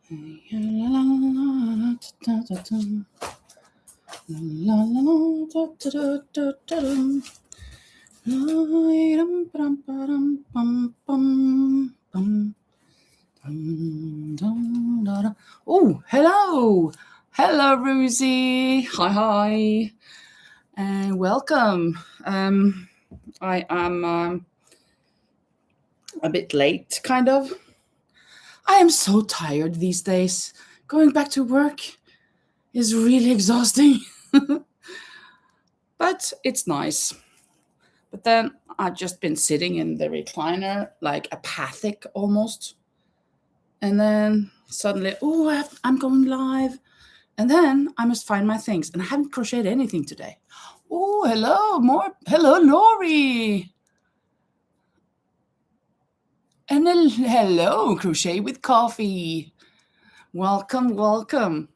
Oh, hello. Hello, Rosie. Hi. And welcome. I am a bit late, kind of. I am so tired these days. Going back to work is really exhausting, but it's nice. But then I've just been sitting in the recliner, like apathic almost. And then suddenly, I'm going live. And then I must find my things. And I haven't crocheted anything today. Oh, hello, Lori. And hello, Crochet with Coffee. Welcome.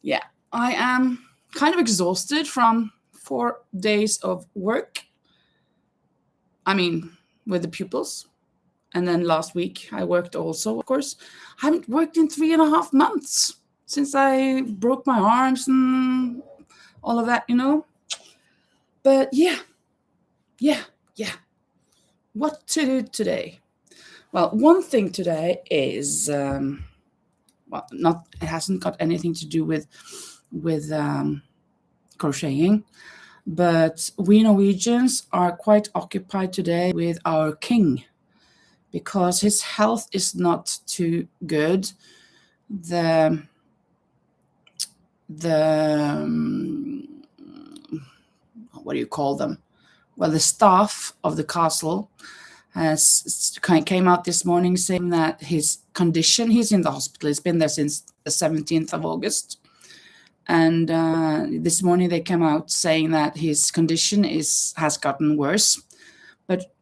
Yeah, I am kind of exhausted from 4 days of work. I mean, with the pupils. And then last week I worked also, of course. I haven't worked in 3.5 months since I broke my arms and all of that, But yeah. What to do today? Well, one thing today is, it hasn't got anything to do with crocheting, but we Norwegians are quite occupied today with our king because his health is not too good. The what do you call them? Well, the staff of the castle came out this morning saying that his condition, he's in the hospital, he's been there since the 17th of August. And this morning they came out saying that his condition has gotten worse. But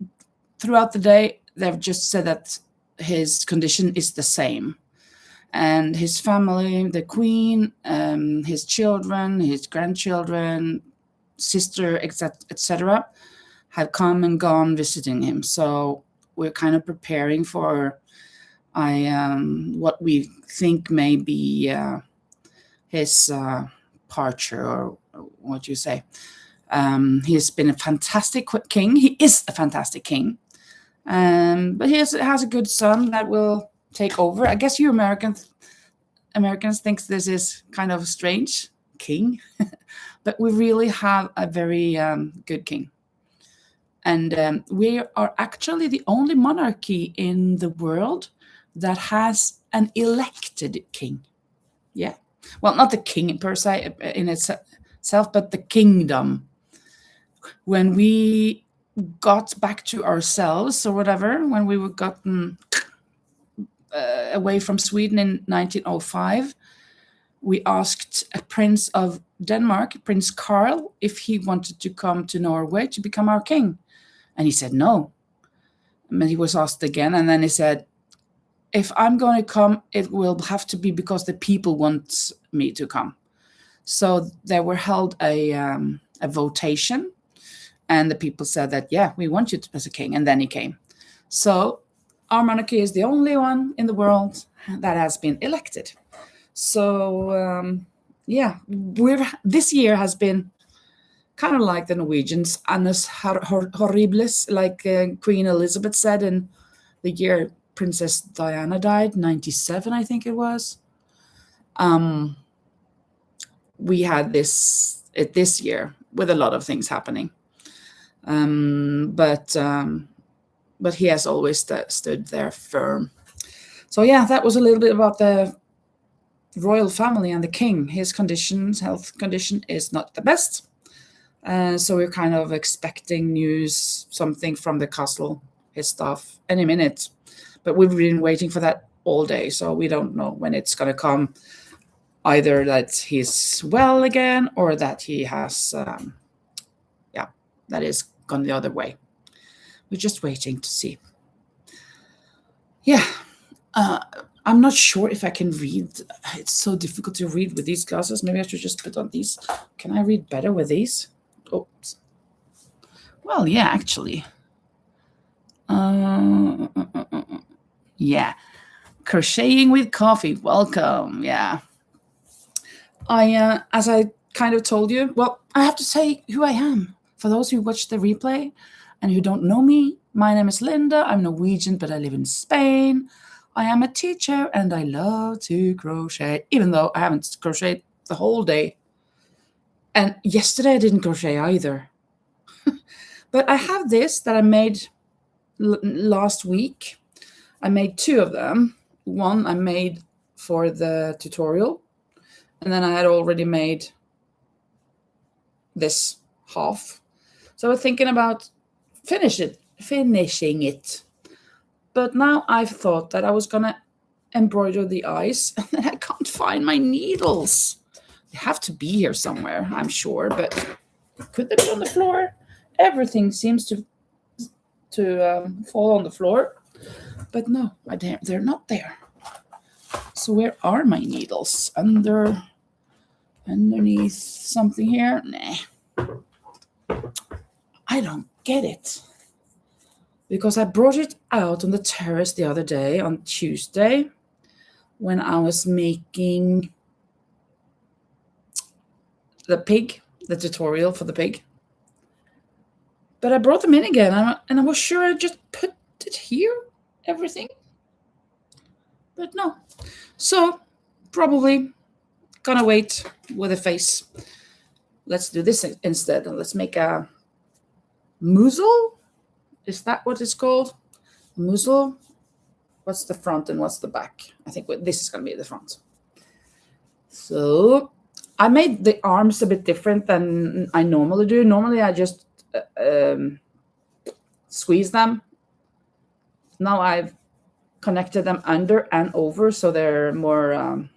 throughout the day, they've just said that his condition is the same. And his family, the queen, his children, his grandchildren, sister, etc., have come and gone visiting him. So we're kind of preparing for what we think may be his departure, or what you say. He's been a fantastic king. He is a fantastic king. But he has a good son that will take over. I guess you Americans think this is kind of strange, king. But we really have a very good king. And we are actually the only monarchy in the world that has an elected king. Yeah. Well, not the king per se in itself, but the kingdom. When we got back to ourselves or whatever, when we were gotten away from Sweden in 1905, we asked a prince of Denmark, Prince Carl, if he wanted to come to Norway to become our king. And he said no. And he was asked again, and then he said, if I'm going to come, it will have to be because the people want me to come. So there were held a votation, and the people said that, yeah, we want you as a king, and then he came. So our monarchy is the only one in the world that has been elected. So this year has been kind of like the Norwegians, annus horribilis, like Queen Elizabeth said in the year Princess Diana died, 97, I think it was. We had this year with a lot of things happening. But he has always stood there firm. So yeah, that was a little bit about the royal family and the king. His health condition is not the best. So we're kind of expecting news, something from the castle, his staff, any minute. But we've been waiting for that all day, so we don't know when it's going to come. Either that he's well again, or that he has, that is gone the other way. We're just waiting to see. Yeah, I'm not sure if I can read. It's so difficult to read with these glasses. Maybe I should just put on these. Can I read better with these? Oops. Well, yeah, actually. Yeah, Crocheting with coffee. Welcome. Yeah. As I kind of told you, well, I have to say who I am. For those who watch the replay and who don't know me, my name is Linda. I'm Norwegian, but I live in Spain. I am a teacher and I love to crochet, even though I haven't crocheted the whole day. And yesterday I didn't crochet either. But I have this that I made last week. I made 2 of them. One I made for the tutorial, and then I had already made this half. So I was thinking about finishing it. But now I've thought that I was gonna embroider the eyes, and then I can't find my needles. They have to be here somewhere, I'm sure, but could they be on the floor? Everything seems to fall on the floor, but no, they're not there. So where are my needles? Underneath something here? Nah. I don't get it. Because I brought it out on the terrace the other day, on Tuesday, when I was making the pig, the tutorial for the pig. But I brought them in again, and I was sure I just put it here, everything. But no. So, probably gonna wait with a face. Let's do this instead. Let's make a muzzle. Is that what it's called? Muzzle? What's the front and what's the back? I think this is gonna be the front. So, I made the arms a bit different than I normally do. Normally, I just squeeze them. Now I've connected them under and over, so they're more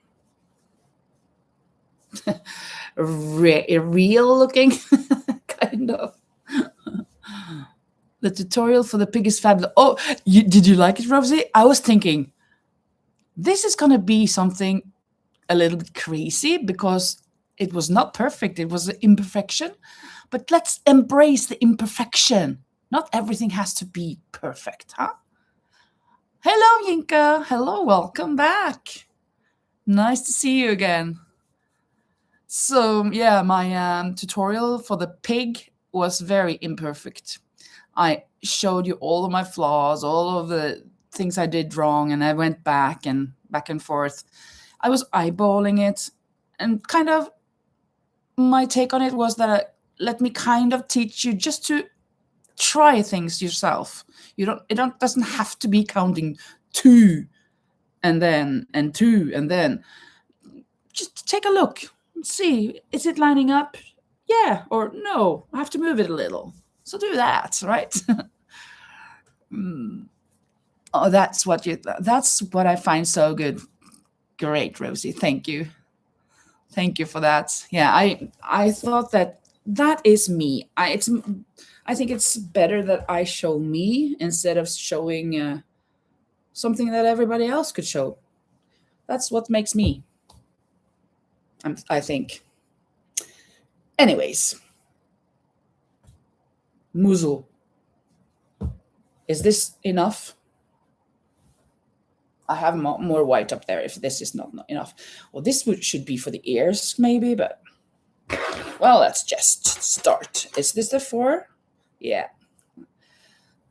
real looking, kind of. The tutorial for the pig is fabulous. Oh, did you like it, Rosie? I was thinking, this is going to be something a little bit crazy because it was not perfect. It was an imperfection. But let's embrace the imperfection. Not everything has to be perfect, huh? Hello, Yinka. Hello, welcome back. Nice to see you again. So, yeah, my tutorial for the pig was very imperfect. I showed you all of my flaws, all of the things I did wrong, and I went back and forth. I was eyeballing it, and kind of my take on it was that let me kind of teach you just to try things yourself. It doesn't have to be counting 2 and then and 2 and then. Just take a look and see, is it lining up? Yeah or no. I have to move it a little. So do that, right? Oh, that's what I find so good. Great, Rosie. Thank you. Thank you for that. Yeah, I thought that is me. I think it's better that I show me instead of showing something that everybody else could show. That's what makes me. I think. Anyways, muzzle. Is this enough? I have more white up there if this is not enough. Well, this should be for the ears maybe, but well, let's just start. Is this the 4? Yeah.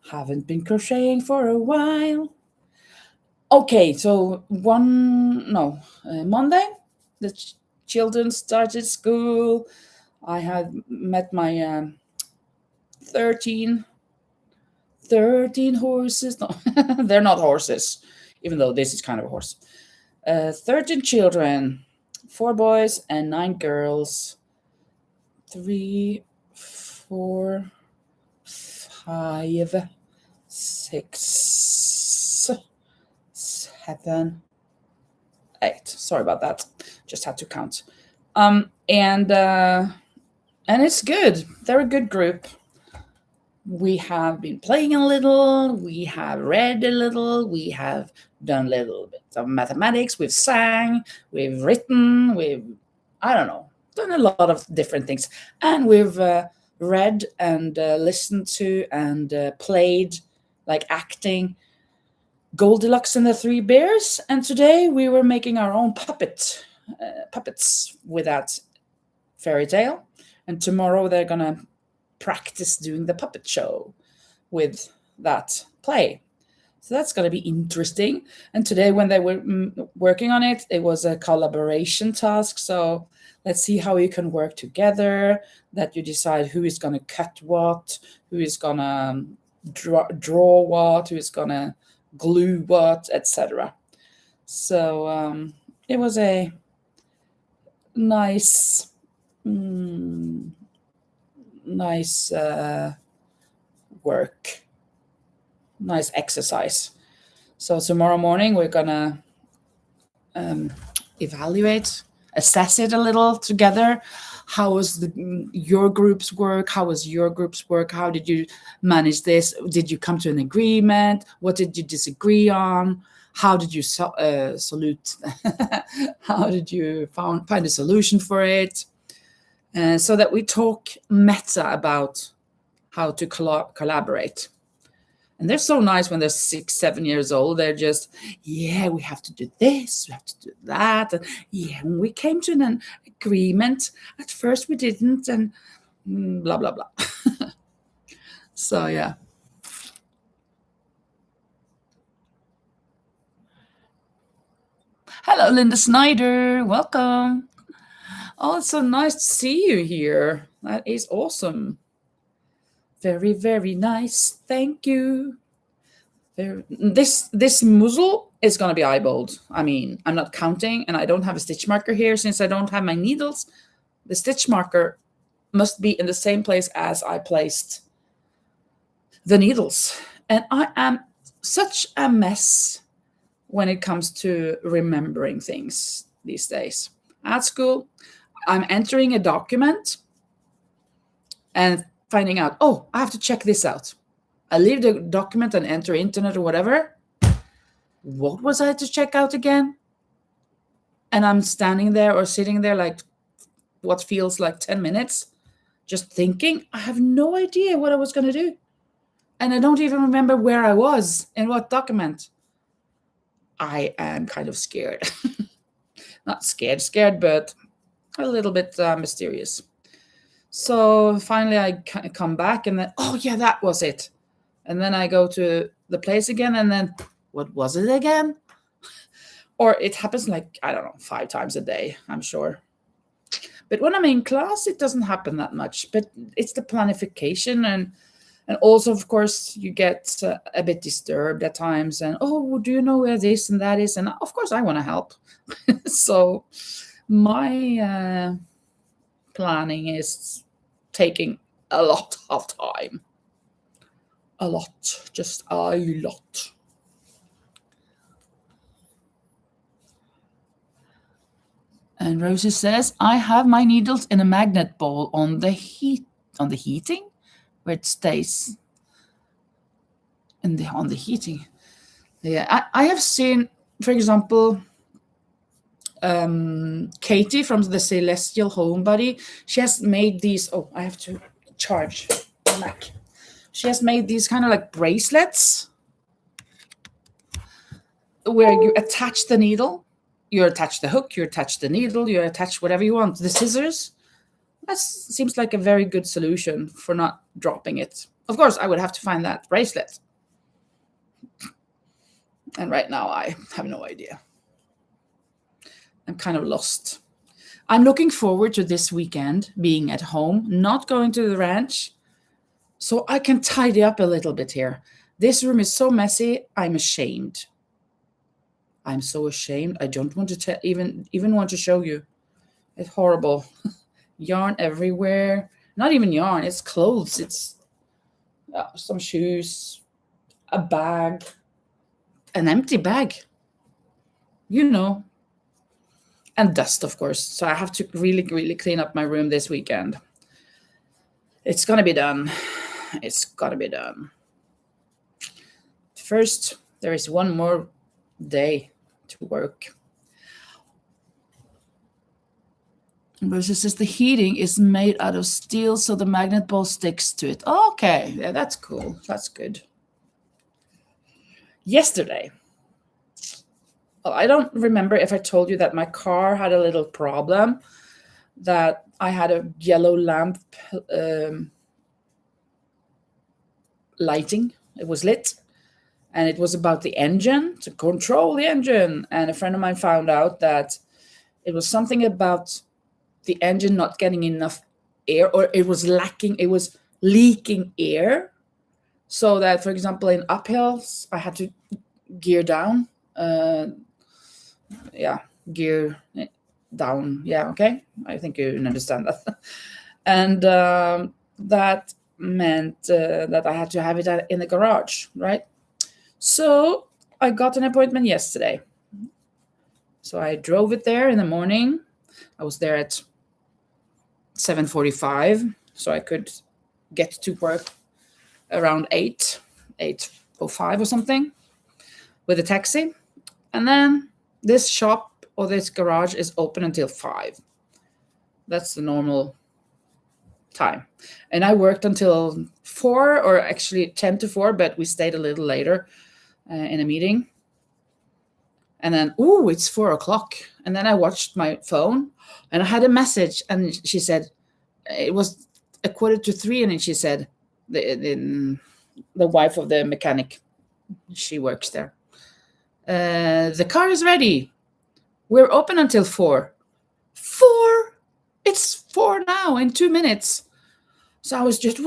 Haven't been crocheting for a while. Okay, so Monday, the children started school. I had met my 13 horses. No, they're not horses, even though this is kind of a horse. 13 children, 4 boys and 9 girls. 3, 4, 5, 6, 7, 8. Sorry about that. Just had to count. And it's good. They're a good group. We have been playing a little. We have read a little. We have done a little bit of mathematics. We've sang. We've written. I don't know, done a lot of different things. And we've read and listened to and played, like acting. Goldilocks and the Three Bears, and today we were making our own puppets with that fairy tale, and tomorrow they're gonna practice doing the puppet show with that play. So that's going to be interesting. And today, when they were working on it, it was a collaboration task. So let's see how you can work together, that you decide who is going to cut what, who is going to draw what, who is going to glue what, etc. So it was a nice work, nice exercise. So tomorrow morning we're gonna evaluate, assess it a little together. How was your group's work? How was your group's work? How did you manage this? Did you come to an agreement? What did you disagree on? How did you salute? How did you find a solution for it? So that we talk meta about how to collaborate. And they're so nice when they're 6, 7 years old. They're just, yeah, we have to do this, we have to do that. And yeah, when we came to an agreement, at first we didn't, and blah, blah, blah. So, yeah. Hello, Linda Snyder. Welcome. Oh, it's so nice to see you here. That is awesome. Very, very nice. Thank you. This muzzle is going to be eyeballed. I mean, I'm not counting, and I don't have a stitch marker here since I don't have my needles. The stitch marker must be in the same place as I placed the needles. And I am such a mess when it comes to remembering things these days. At school, I'm entering a document and finding out, oh, I have to check this out. I leave the document and enter internet or whatever. What was I to check out again? And I'm standing there or sitting there like what feels like 10 minutes, just thinking. I have no idea what I was going to do. And I don't even remember where I was in what document. I am kind of scared. Not scared, but a little bit mysterious. So finally I come back and then, oh yeah, that was it. And then I go to the place again and then, what was it again? Or it happens like, I don't know, 5 times a day, I'm sure. But when I'm in class, it doesn't happen that much. But it's the planification and also, of course, you get a bit disturbed at times. And, oh, do you know where this and that is? And of course, I want to help. So my planning is taking a lot of time. A lot, just a lot. And Rosie says, I have my needles in a magnet ball on the heating, where it stays. On the heating. Yeah, I have seen, for example, Katie from the Celestial Homebody. She has made these. Oh, I have to charge the Mac. She has made these kind of like bracelets where you attach the needle, you attach the hook, you attach the needle, you attach whatever you want, the scissors. That seems like a very good solution for not dropping it. Of course, I would have to find that bracelet. And right now I have no idea. I'm kind of lost. I'm looking forward to this weekend being at home, not going to the ranch, so I can tidy up a little bit here. This room is so messy, I'm ashamed. I'm so ashamed. I don't want to even want to show you. It's horrible. Yarn everywhere. Not even yarn, it's clothes. It's some shoes, a bag, an empty bag, you know, and dust, of course. So I have to really, really clean up my room this weekend. It's going to be done. It's got to be done. First, there is one more day to work. Rosie says the heating is made out of steel, so the magnet ball sticks to it. Okay, yeah, that's cool. That's good. Yesterday, Well, I don't remember if I told you that my car had a little problem, that I had a yellow lamp lighting. It was lit, and it was about the engine, to control the engine. And a friend of mine found out that it was something about the engine not getting enough air, or it was leaking air. So that, for example, in uphills, I had to gear down. Gear down. Yeah, okay. I think you understand that. And that meant that I had to have it in the garage, right? So I got an appointment yesterday. So I drove it there in the morning. I was there at 7:45, so I could get to work around 8:05 or something with a taxi. And then this shop or this garage is open until 5. That's the normal time. And I worked until 4, or actually 10 to 4, but we stayed a little later in a meeting. And then, it's 4 o'clock. And then I watched my phone and I had a message, and she said, it was 2:45, and then she said, the wife of the mechanic, she works there. The car is ready. We're open until 4. 4? It's 4 now, in 2 minutes. So I was just,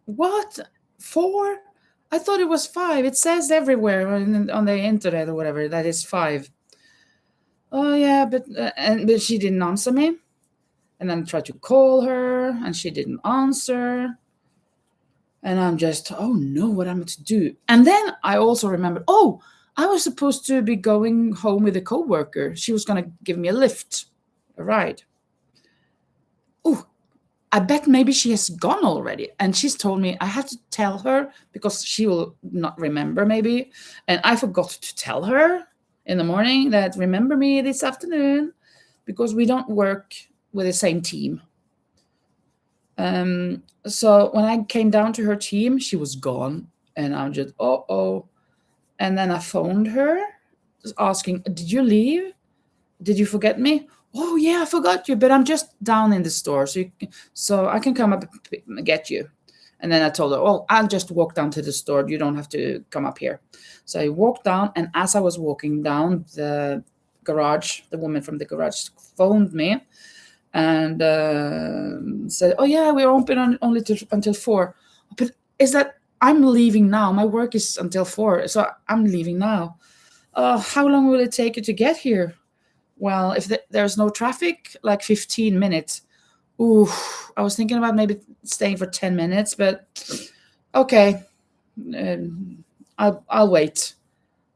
what? 4? I thought it was 5. It says everywhere on the internet or whatever that it's 5. Oh yeah, but she didn't answer me. And then I tried to call her, and she didn't answer. And I'm just, oh no, what am I to do? And then I also remembered, I was supposed to be going home with a coworker. She was going to give me a lift, a ride. I bet maybe she has gone already. And she's told me I have to tell her, because she will not remember maybe. And I forgot to tell her in the morning that remember me this afternoon, because we don't work with the same team. So when I came down to her team, she was gone. And I'm just, And then I phoned her asking, did you leave? Did you forget me? Oh yeah, I forgot you, but I'm just down in the store, so I can come up and get you. And then I told her, I'll just walk down to the store. You don't have to come up here. So I walked down, and as I was walking down, the woman from the garage phoned me and said, oh yeah, we're open only until 4. But is that, I'm leaving now. My work is until 4, so I'm leaving now. How long will it take you to get here? Well, if there's no traffic, like 15 minutes. I was thinking about maybe staying for 10 minutes, but okay, I'll wait.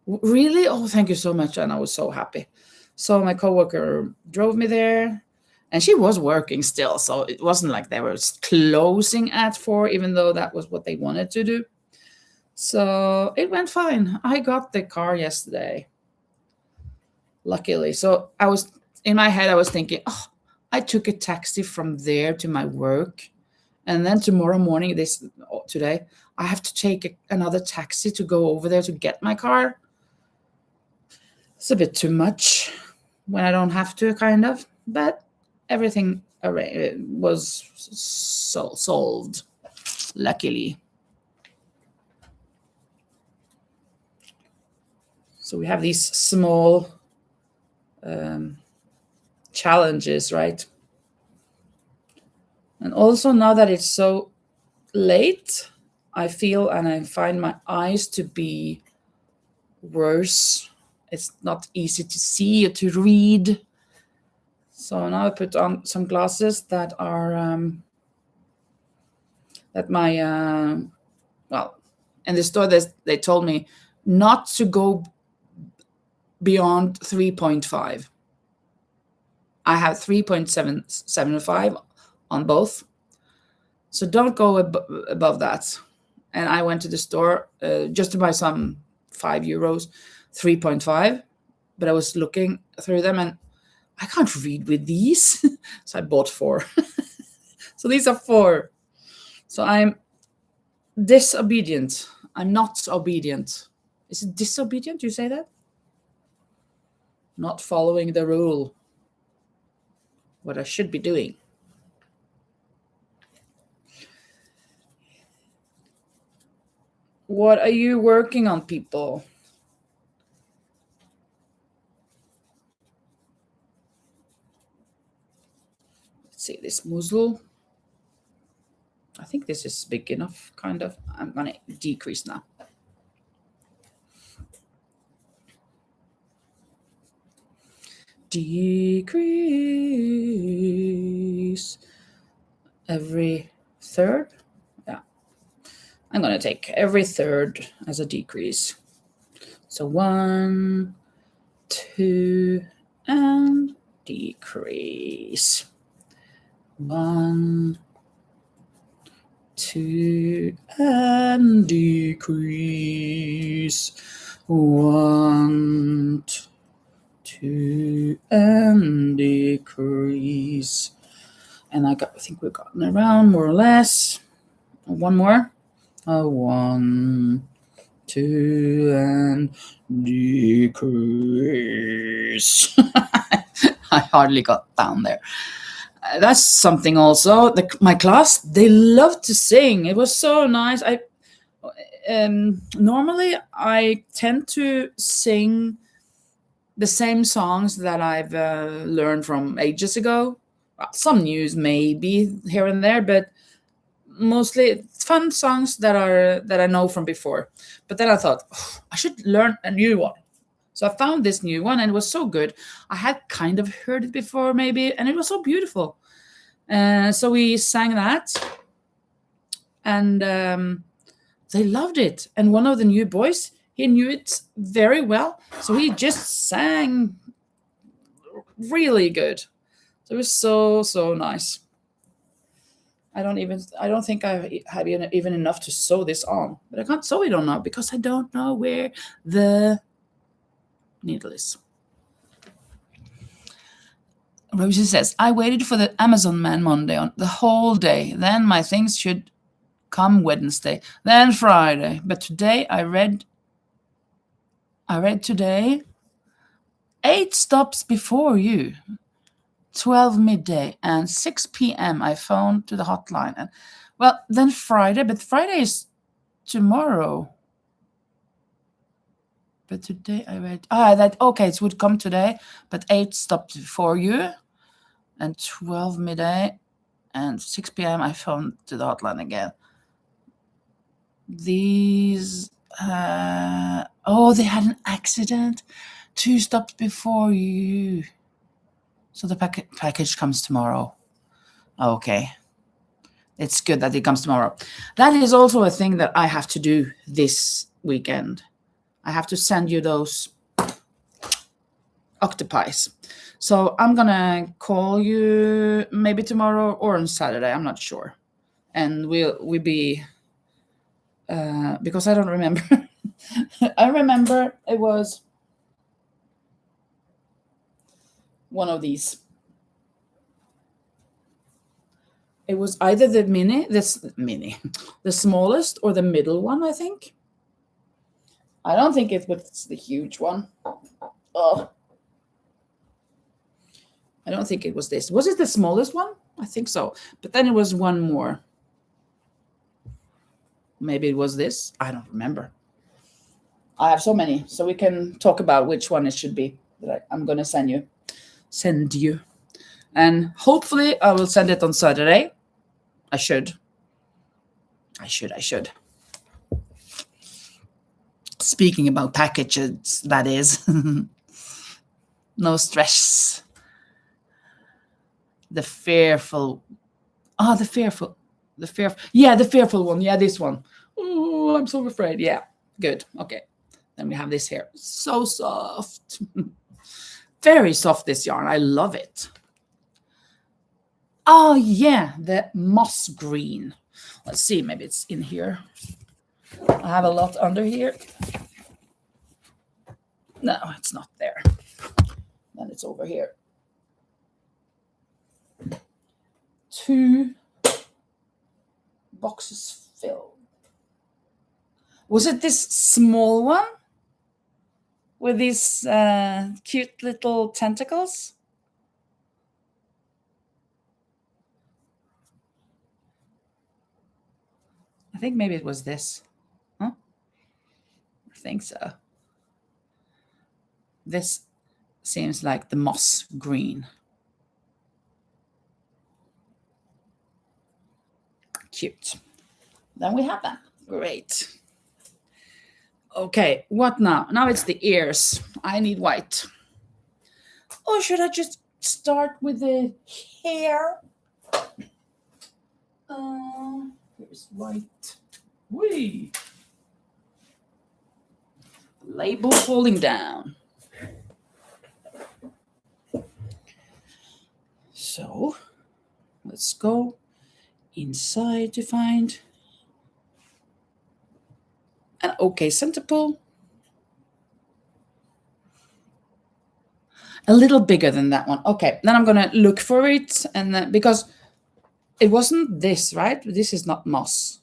Really? Oh, thank you so much. And I was so happy. So my coworker drove me there, and she was working still. So it wasn't like they were closing at 4, even though that was what they wanted to do. So it went fine. I got the car yesterday, luckily. So in my head, I was thinking, I took a taxi from there to my work, and then tomorrow morning, today, I have to take another taxi to go over there to get my car. It's a bit too much when I don't have to, kind of, but everything was solved, luckily. So we have these small challenges, right? And also, now that it's so late, I feel and I find my eyes to be worse. It's not easy to see or to read. So now I put on some glasses that are in the store they told me not to go beyond 3.5. I have 3.75 on both. So don't go above that. And I went to the store just to buy some €5, 3.5. But I was looking through them and I can't read with these. So I bought 4. So these are 4. So I'm disobedient. I'm not obedient. Is it disobedient? You say that? not following the rule, what I should be doing. What are you working on, people? Let's see this muzzle. I think this is big enough, kind of. I'm gonna decrease now. Decrease every third. Yeah, I'm gonna take every third as a decrease. So 1, 2, and decrease. 1, 2, and decrease. 1, 2, and decrease. And I think we've gotten around more or less. One more. 1, 2, and decrease. I hardly got down there. That's something also. My class, they love to sing. It was so nice. Normally I tend to sing the same songs that I've learned from ages ago. Some news maybe here and there, but mostly fun songs that I know from before. But then I thought, I should learn a new one. So I found this new one, and it was so good. I had kind of heard it before maybe, and it was so beautiful. So we sang that, and they loved it. And one of the new boys, he knew it very well, so he just sang really good. So it was so nice. I don't think I have even enough to sew this on, but I can't sew it on now because I don't know where the needle is. Rosie says, I waited for the Amazon man Monday on the whole day. Then my things should come Wednesday, then Friday. But today I read today 8 stops before you. 12 midday and 6 p.m. I phoned to the hotline. And well, then Friday, but Friday is tomorrow. But today I read okay, it would come today, but 8 stops before you and 12 midday and 6 p.m. I phoned to the hotline again. These they had an accident 2 stops before you. So the package comes tomorrow. Okay. It's good that it comes tomorrow. That is also a thing that I have to do this weekend. I have to send you those octopi. So I'm going to call you maybe tomorrow or on Saturday. I'm not sure. And we'll be... because I don't remember. I remember it was one of these. It was either the smallest or the middle one, I think. I don't think it was the huge one. Oh. I don't think it was this. Was it the smallest one? I think so. But then it was one more. Maybe it was this. I don't remember. I have so many, so we can talk about which one it should be that I'm going to send you. And hopefully I will send it on Saturday. I should. Speaking about packages, that is. No stress. The fearful one. Yeah, the fearful one. Yeah, this one. Oh, I'm so afraid. Yeah, good. Okay. Then we have this here. So soft. Very soft, this yarn. I love it. Oh, yeah, the moss green. Let's see, maybe it's in here. I have a lot under here. No, it's not there. Then it's over here. 2 boxes filled. Was it this small one? with these cute little tentacles. I think maybe it was this. Huh? I think so. This seems like the moss green. Cute. Then we have that. Great. Okay, what now? Now it's the ears. I need white. Or should I just start with the hair? Here's white. Whee! Label falling down. So let's go inside to find an okay center pull. A little bigger than that one. Okay, then I'm gonna look for it, and then, because it wasn't this, right? This is not moss.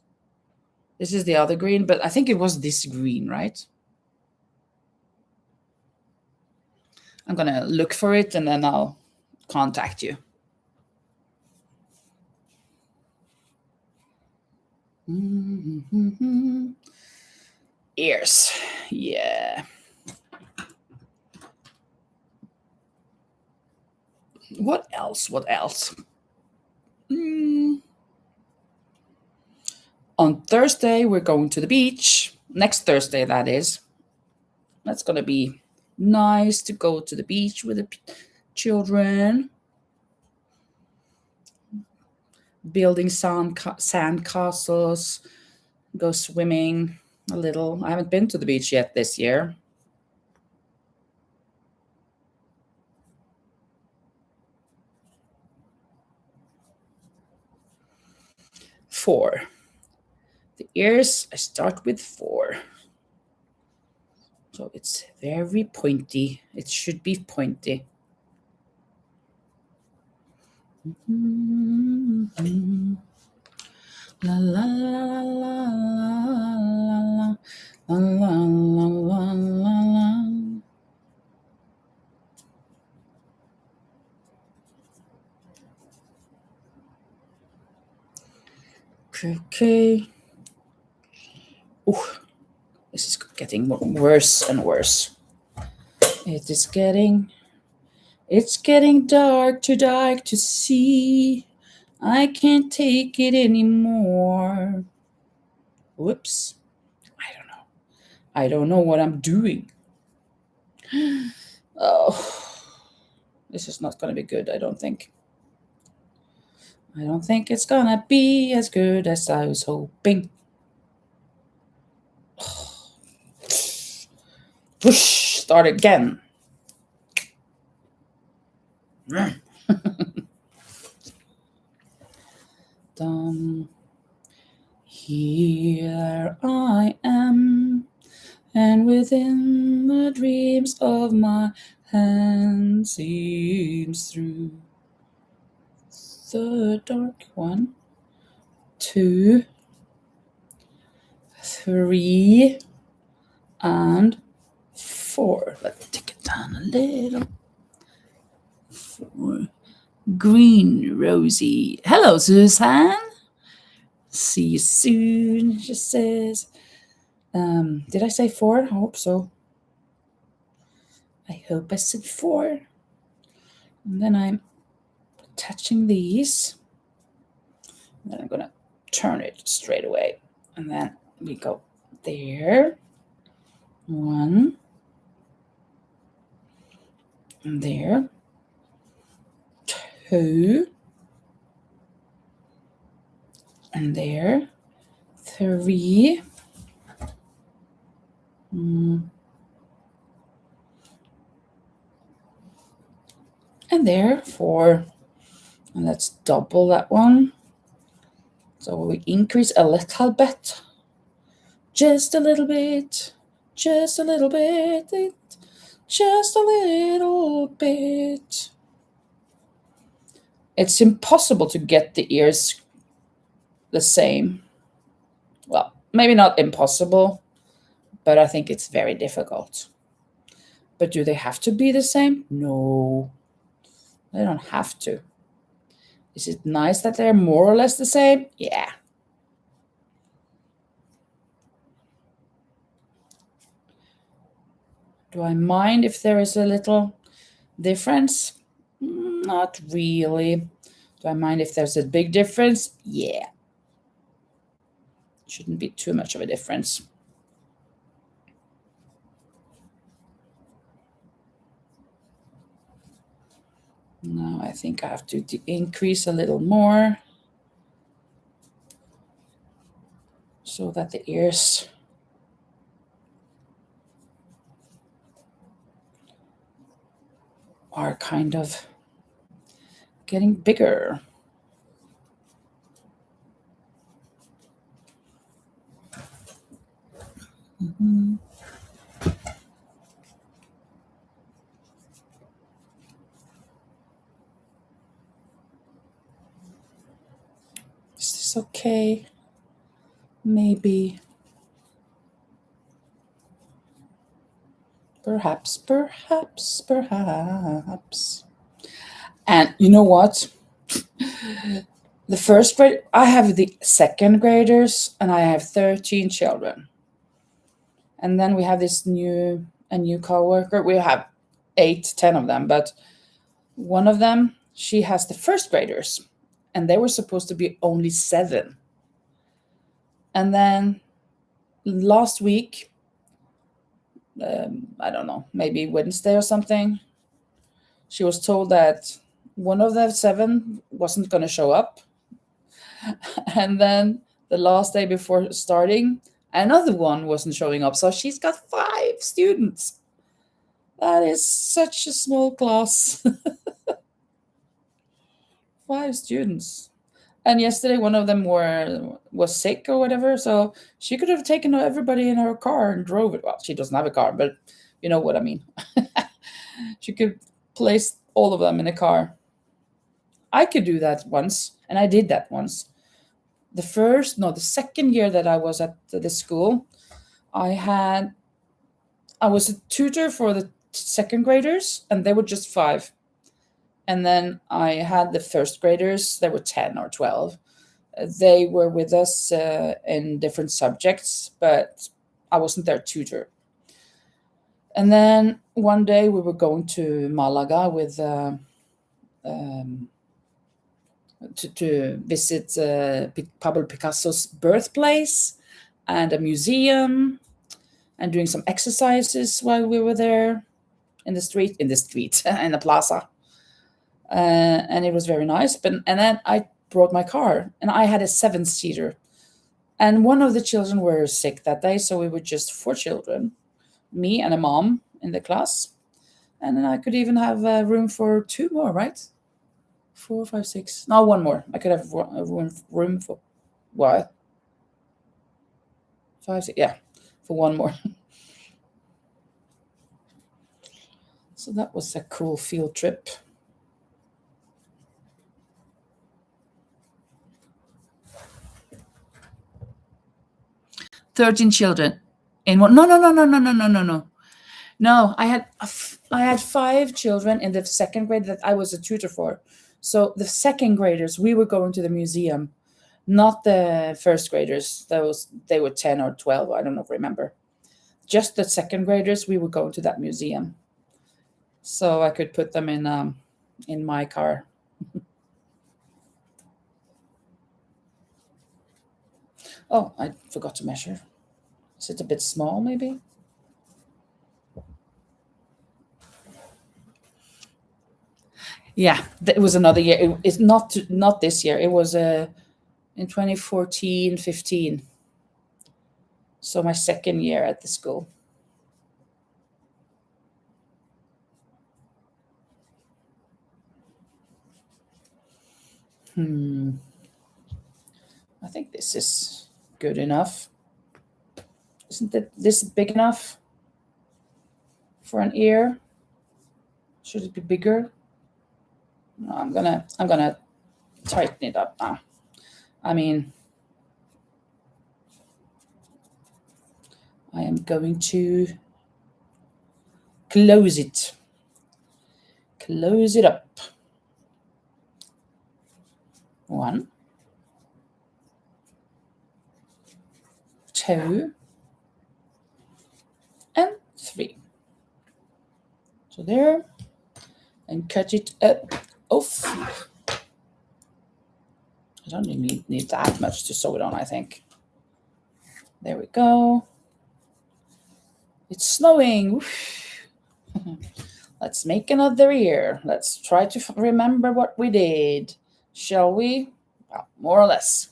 This is the other green, but I think it was this green, right? I'm gonna look for it and then I'll contact you. Ears, yeah. What else? What else? On Thursday, we're going to the beach. Next Thursday, that is. That's going to be nice to go to the beach with the children. Building sand castles, go swimming a little. I haven't been to the beach yet this year. Four. The ears, I start with 4. So it's very pointy. It should be pointy. La la la la la la la la. Okay. Ooh, this is getting worse and worse. It's getting dark, too dark to see. I can't take it anymore. Whoops. I don't know what I'm doing. Oh, this is not going to be good, I don't think. I don't think it's going to be as good as I was hoping. Whoosh, start again. Here I am, and within the dreams of my hand seems through the dark. 1, 2, 3, and 4. Let's take it down a little. 4. Green Rosie. Hello, Susan. See you soon, she says. Did I say 4? I hope so. I hope I said 4. And then I'm attaching these. And then I'm going to turn it straight away. And then we go there. 1. And there. 2. And there. 3. And there. 4. And let's double that one. So we increase a little bit. Just a little bit. Just a little bit. Just a little bit. It's impossible to get the ears the same. Well, maybe not impossible, but I think it's very difficult. But do they have to be the same? No, they don't have to. Is it nice that they're more or less the same? Yeah. Do I mind if there is a little difference? Not really. Do I mind if there's a big difference? Yeah. Shouldn't be too much of a difference. Now I think I have to increase a little more so that the ears are kind of getting bigger. Is this okay? Maybe. Perhaps. And you know what? The first grade, I have the second graders, and I have 13 children. And then we have a new coworker. We have 8, 10 of them, but one of them, she has the first graders, and they were supposed to be only 7. And then last week, I don't know, maybe Wednesday or something, she was told that one of the 7 wasn't going to show up. And then the last day before starting, another one wasn't showing up. So she's got 5 students. That is such a small class. 5 students. And yesterday one of them was sick or whatever, so she could have taken everybody in her car and drove it. Well, she doesn't have a car, but you know what I mean. She could place all of them in a car. I could do that once, and I did that once. The second year that I was at the school, I was a tutor for the second graders, and they were just 5. And then I had the first graders, there were 10 or 12. They were with us in different subjects, but I wasn't their tutor. And then one day we were going to Malaga with to visit Pablo Picasso's birthplace and a museum, and doing some exercises while we were there in the street, in the plaza. And it was very nice. And then I brought my car, and I had a 7-seater. And one of the children were sick that day, so we were just 4 children, me and a mom in the class. And then I could even have room for 2 more, right? 4, 5, 6. No, 1 more. I could have room for what? 5, 6. Yeah, for 1 more. So that was a cool field trip. "13 children in one." No. No, I had 5 children in the second grade that I was a tutor for. So the second graders, we were going to the museum, not the first graders. They were 10 or 12. I don't remember. Just the second graders, we were going to that museum. So I could put them in my car. Oh, I forgot to measure. Is it a bit small, maybe? Yeah, it was another year. It's not this year. It was in 2014, 15. So my second year at the school. I think this is good enough. Isn't this big enough for an ear? Should it be bigger? No, I'm gonna tighten it up now. I mean, I am going to close it. Close it up. 1, 2, and 3. So there, and cut it up off. I don't need that much to sew it on, I think. There we go. It's snowing. Let's make another ear. Let's try to remember what we did. Shall we? Well, more or less.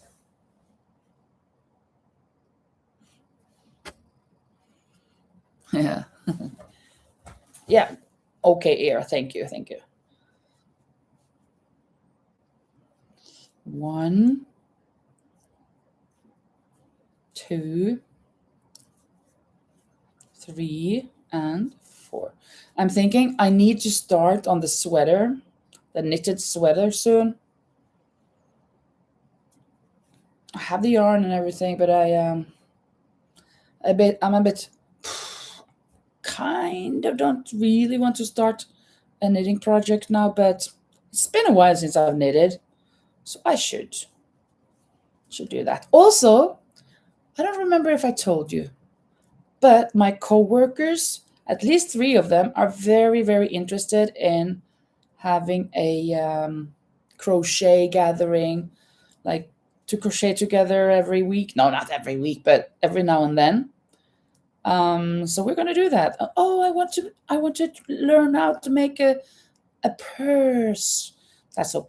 Yeah. Yeah. Okay, ear. Thank you. Thank you. 1, 2, 3, and 4. I'm thinking I need to start on the sweater, the knitted sweater soon. I have the yarn and everything, but I'm a bit kind of don't really want to start a knitting project now, but it's been a while since I've knitted, so I should do that. Also, I don't remember if I told you, but my co-workers, at least 3 of them, are very, very interested in having a crochet gathering, like to crochet together every week. No, not every week, but every now and then. So we're going to do that. Oh, I want to learn how to make a purse. That's so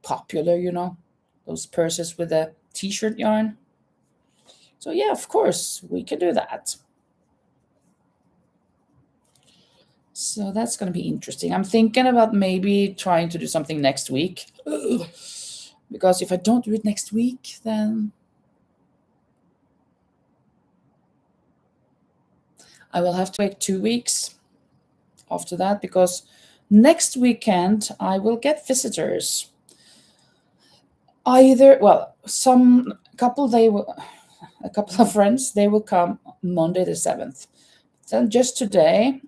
popular, you know, those purses with a t-shirt yarn. So yeah, of course, we can do that. So that's going to be interesting. I'm thinking about maybe trying to do something next week. Because if I don't do it next week, then I will have to wait 2 weeks after that, because next weekend I will get visitors. A couple of friends, they will come Monday the 7th. Then just today,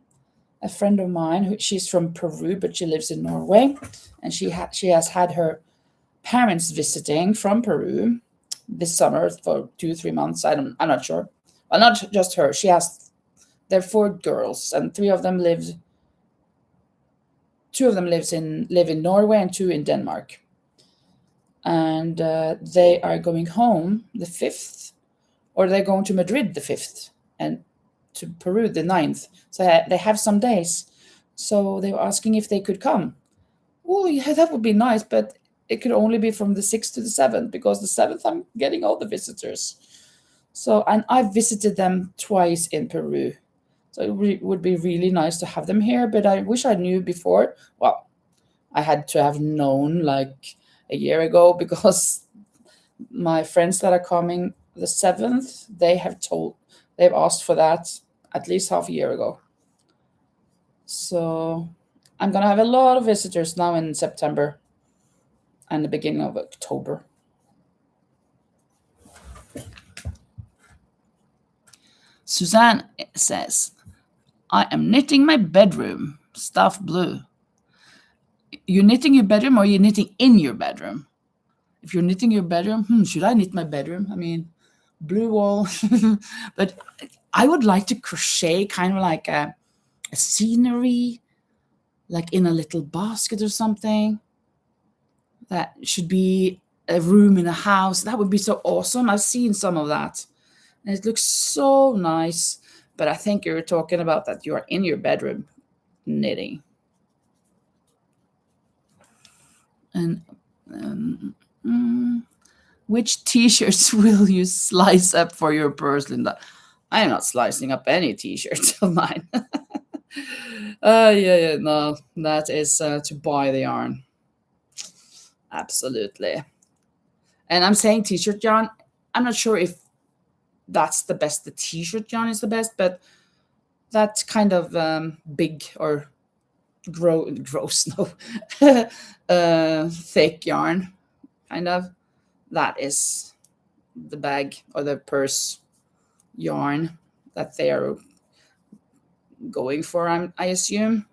a friend of mine, she's from Peru, but she lives in Norway, and she has had her parents visiting from Peru this summer for 2-3 months. I'm not sure. Well, not just her. There are 4 girls, and 2 of them live in Norway and 2 in Denmark. And they are going home the 5th, or they're going to Madrid the 5th, and to Peru the 9th. So they have some days. So they were asking if they could come. Oh, yeah, that would be nice, but it could only be from the 6th to the 7th, because the 7th I'm getting all the visitors. So, and I've visited them twice in Peru. So it would be really nice to have them here, but I wish I knew before. Well, I had to have known like a year ago, because my friends that are coming the 7th, they've asked for that at least half a year ago. So I'm going to have a lot of visitors now in September and the beginning of October. Suzanne says, I am knitting my bedroom, stuff blue. You're knitting your bedroom, or you're knitting in your bedroom? If you're knitting your bedroom, should I knit my bedroom? I mean, blue wall. But I would like to crochet kind of like a scenery, like in a little basket or something. That should be a room in a house. That would be so awesome. I've seen some of that, and it looks so nice. But I think you're talking about that you are in your bedroom knitting. And which t-shirts will you slice up for your purse, Linda? I'm not slicing up any t-shirts of mine. Yeah, no, that is to buy the yarn. Absolutely. And I'm saying t-shirt yarn. I'm not sure if that's the best. The t-shirt yarn is the best, but that's kind of big or gross, no, thick yarn, kind of. That is the bag or the purse yarn that they are going for, I assume,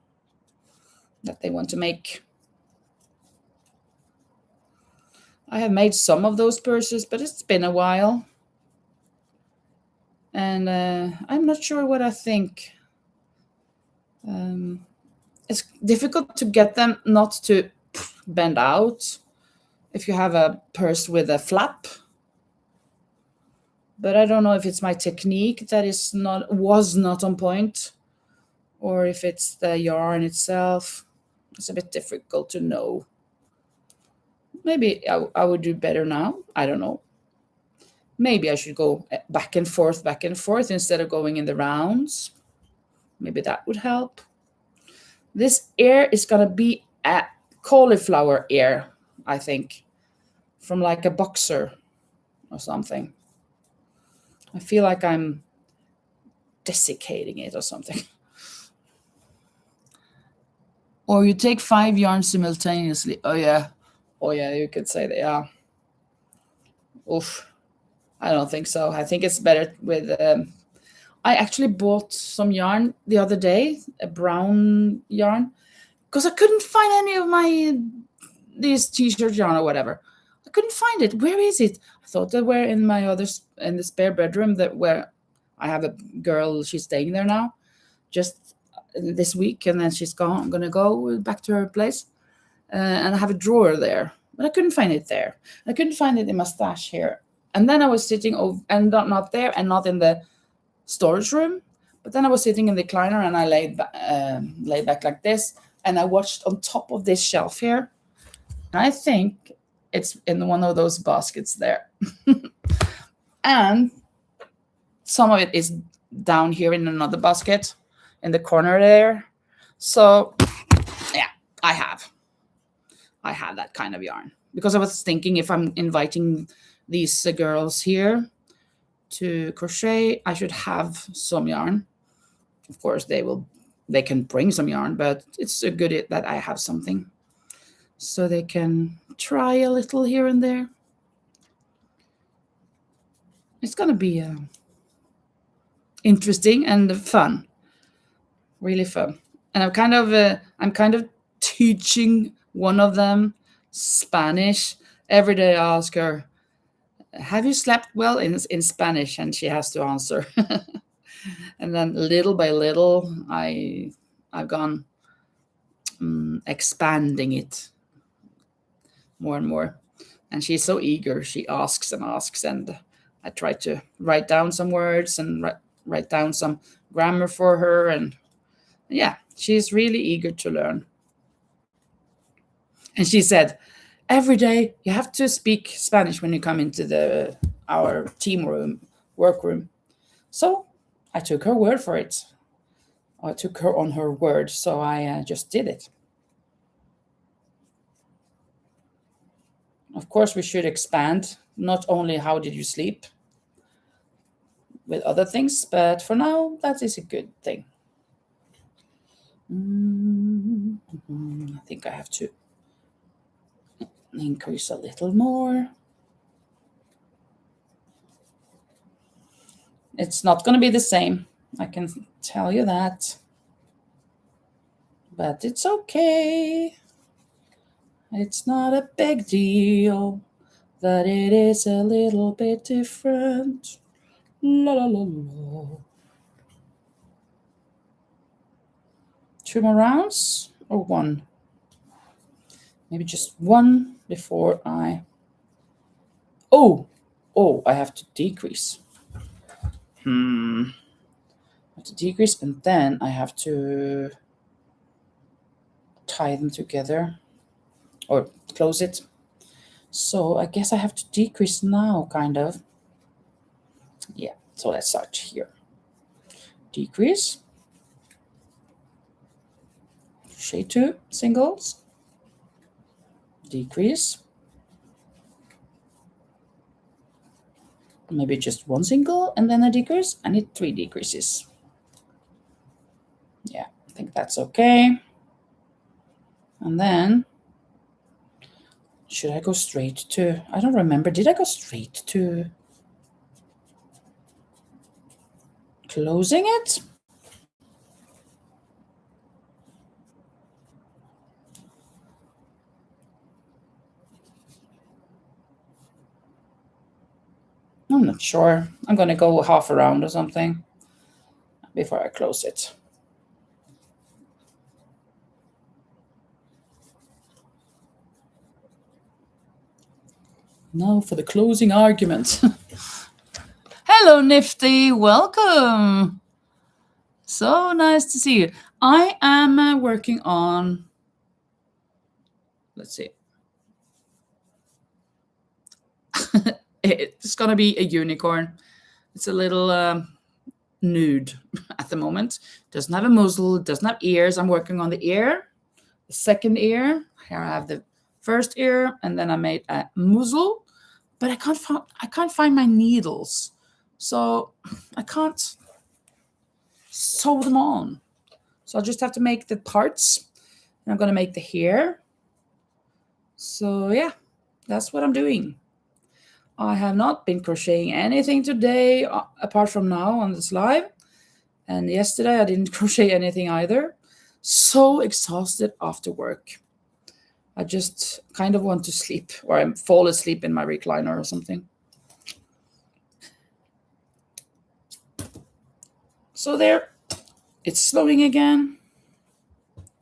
that they want to make. I have made some of those purses, but it's been a while. And I'm not sure what I think. It's difficult to get them not to bend out if you have a purse with a flap. But I don't know if it's my technique that was not on point, or if it's the yarn itself. It's a bit difficult to know. Maybe I would do better now. I don't know. Maybe I should go back and forth instead of going in the rounds. Maybe that would help. This ear is going to be a cauliflower ear, I think, from like a boxer or something. I feel like I'm desiccating it or something. Or you take 5 yarns simultaneously. Oh yeah, you could say that. Yeah. Oof. I don't think so. I think it's better with. I actually bought some yarn the other day, a brown yarn, because I couldn't find any of these t-shirt yarn or whatever. I couldn't find it. Where is it? I thought they were in in the spare bedroom where I have a girl. She's staying there now, just this week, and then she's gone. I'm gonna go back to her place, and I have a drawer there, but I couldn't find it there. I couldn't find it in my stash here. And then I was sitting over, and not there, and not in the storage room. But then I was sitting in the recliner, and I laid back like this, and I watched on top of this shelf here. And I think it's in one of those baskets there. And some of it is down here in another basket in the corner there. So yeah, I have that kind of yarn, because I was thinking if I'm inviting these girls here to crochet, I should have some yarn. Of course, they can bring some yarn, but it's a good that I have something so they can try a little here and there. It's gonna be interesting and fun, really fun. And I'm kind of teaching one of them Spanish. Every day I ask her, have you slept well in Spanish? And she has to answer. And then little by little, I've gone expanding it more and more. And she's so eager. She asks and asks, and I try to write down some words and write down some grammar for her. And yeah, she's really eager to learn. And she said, every day you have to speak Spanish when you come into our team room, workroom. So I took her word for it. I took her on her word, so I just did it. Of course, we should expand, not only how did you sleep with other things, but for now, that is a good thing. I think I have to increase a little more. It's not going to be the same, I can tell you that. But it's okay. It's not a big deal that it is a little bit different. La la la la. 2 more rounds or 1? Maybe just 1 before I... Oh, I have to decrease. I have to decrease, and then I have to tie them together or close it. So I guess I have to decrease now, kind of. Yeah, so let's start here. Decrease. Crochet 2 singles. Decrease. Maybe just 1 single and then a decrease. I need 3 decreases. Yeah, I think that's okay. And then, should I go straight to, I don't remember, did I go straight to closing it? I'm not sure. I'm going to go half around or something before I close it. Now for the closing argument. Hello, Nifty. Welcome. So nice to see you. I am working on, let's see. It's going to be a unicorn. It's a little nude at the moment. Doesn't have a muzzle, doesn't have ears. I'm working on the ear, the second ear. Here I have the first ear, and then I made a muzzle, but I can't find my needles. So I can't sew them on. So I'll just have to make the parts. And I'm going to make the hair. So yeah, that's what I'm doing. I have not been crocheting anything today apart from now on this live. And yesterday I didn't crochet anything either. So exhausted after work. I just kind of want to sleep, or I fall asleep in my recliner or something. So there, it's slowing again.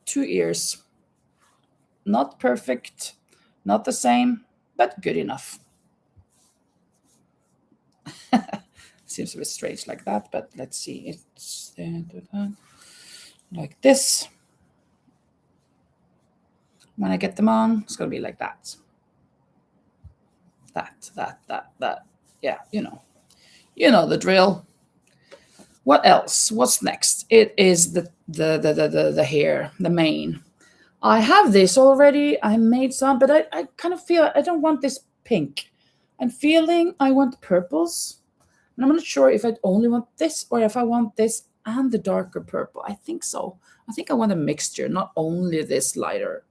2 ears. Not perfect, not the same, but good enough. Seems a bit strange like that, but let's see. It's like this. When I get them on, it's going to be like that. That. Yeah, you know the drill. What else? What's next? It is the hair, the mane. I have this already. I made some, but I kind of feel I don't want this pink. I'm feeling I want purples. And I'm not sure if I only want this or if I want this and the darker purple. I think so. I think I want a mixture, not only this lighter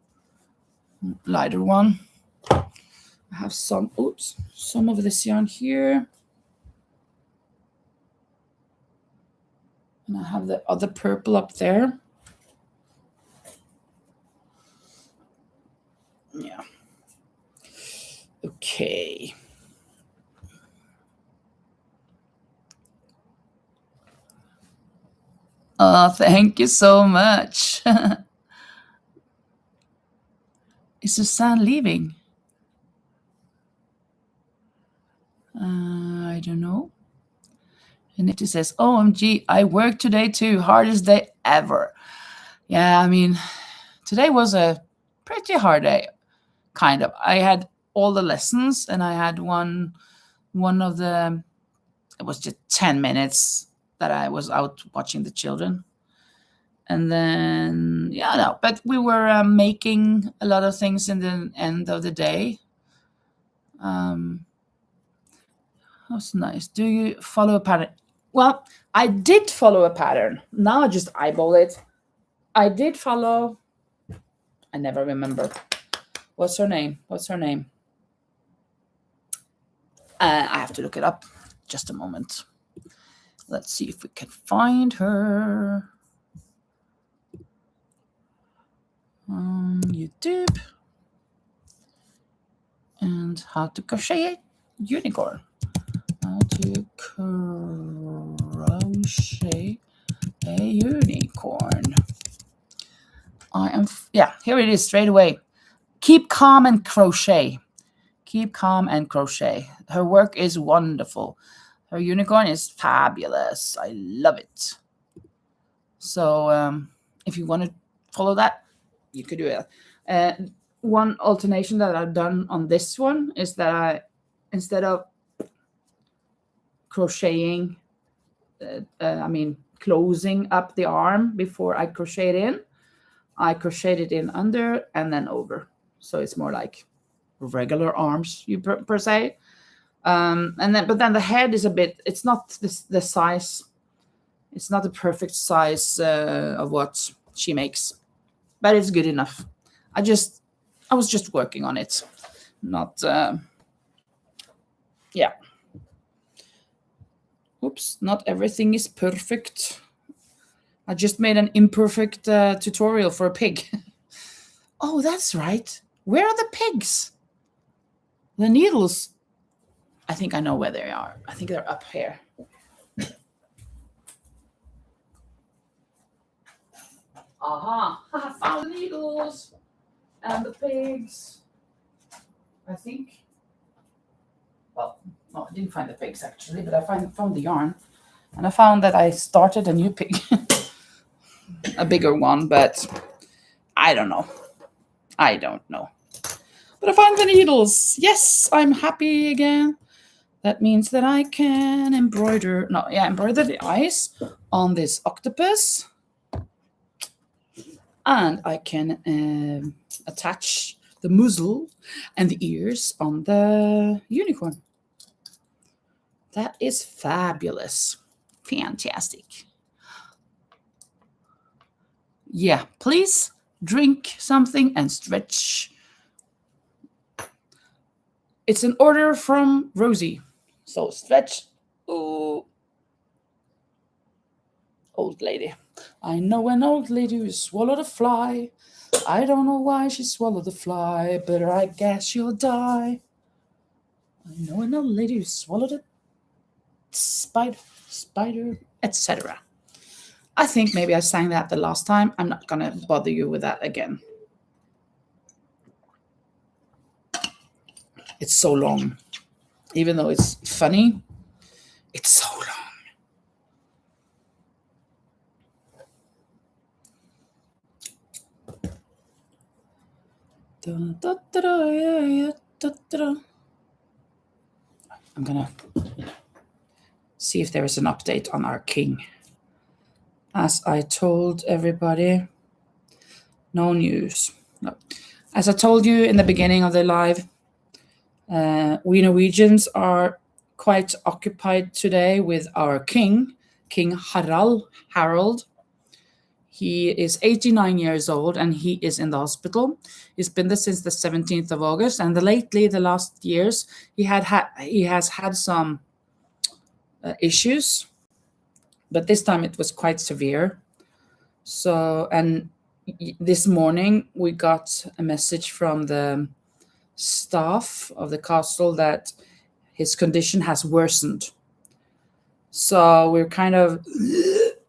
one. I have some of this yarn here. And I have the other purple up there. Yeah. Okay. Oh, thank you so much. Is Susanne leaving? I don't know. And it says, OMG, I worked today too. Hardest day ever. Yeah, I mean, today was a pretty hard day, kind of. I had all the lessons, and I had one of the, it was just 10 minutes that I was out watching the children. And then, yeah, no, but we were making a lot of things in the end of the day. That's nice. Do you follow a pattern? Well, I did follow a pattern. Now I just eyeball it. I did follow. I never remember. What's her name? I have to look it up. Just a moment. Let's see if we can find her on YouTube. And how to crochet a unicorn. How to crochet a unicorn. Here it is straight away. Keep calm and crochet. Keep calm and crochet. Her work is wonderful. Her unicorn is fabulous. I love it. So if you want to follow that, you could do it. One alternation that I've done on this one is that I, instead of crocheting, closing up the arm before I crochet it in, I crocheted it in under and then over. So it's more like regular arms, per se. But then the head is a bit, it's not the size, it's not the perfect size of what she makes, but it's good enough. I was just working on it, not, yeah. Oops, not everything is perfect. I just made an imperfect tutorial for a pig. Oh, that's right. Where are the pigs? The needles. I think I know where they are. I think they're up here. Aha! I found the needles and the pigs. I think. Well, no, I didn't find the pigs actually, but I found the yarn. And I found that I started a new pig. A bigger one, but I don't know. But I found the needles. Yes, I'm happy again. That means that I can embroider the eyes on this octopus. And I can attach the muzzle and the ears on the unicorn. That is fabulous. Fantastic. Yeah, please drink something and stretch. It's an order from Rosie. So stretch. Ooh. Old lady. I know an old lady who swallowed a fly. I don't know why she swallowed the fly, but I guess she'll die. I know an old lady who swallowed a spider, etc. I think maybe I sang that the last time. I'm not going to bother you with that again. It's so long. Even though it's funny, it's so long. I'm going to see if there is an update on our king. As I told everybody, no news. No. As I told you in the beginning of the live, we Norwegians are quite occupied today with our king, King Harald. He is 89 years old and he is in the hospital. He's been there since the 17th of August, and lately, the last years, he has had some issues, but this time it was quite severe. So, and this morning we got a message from the staff of the castle that his condition has worsened. So we're kind of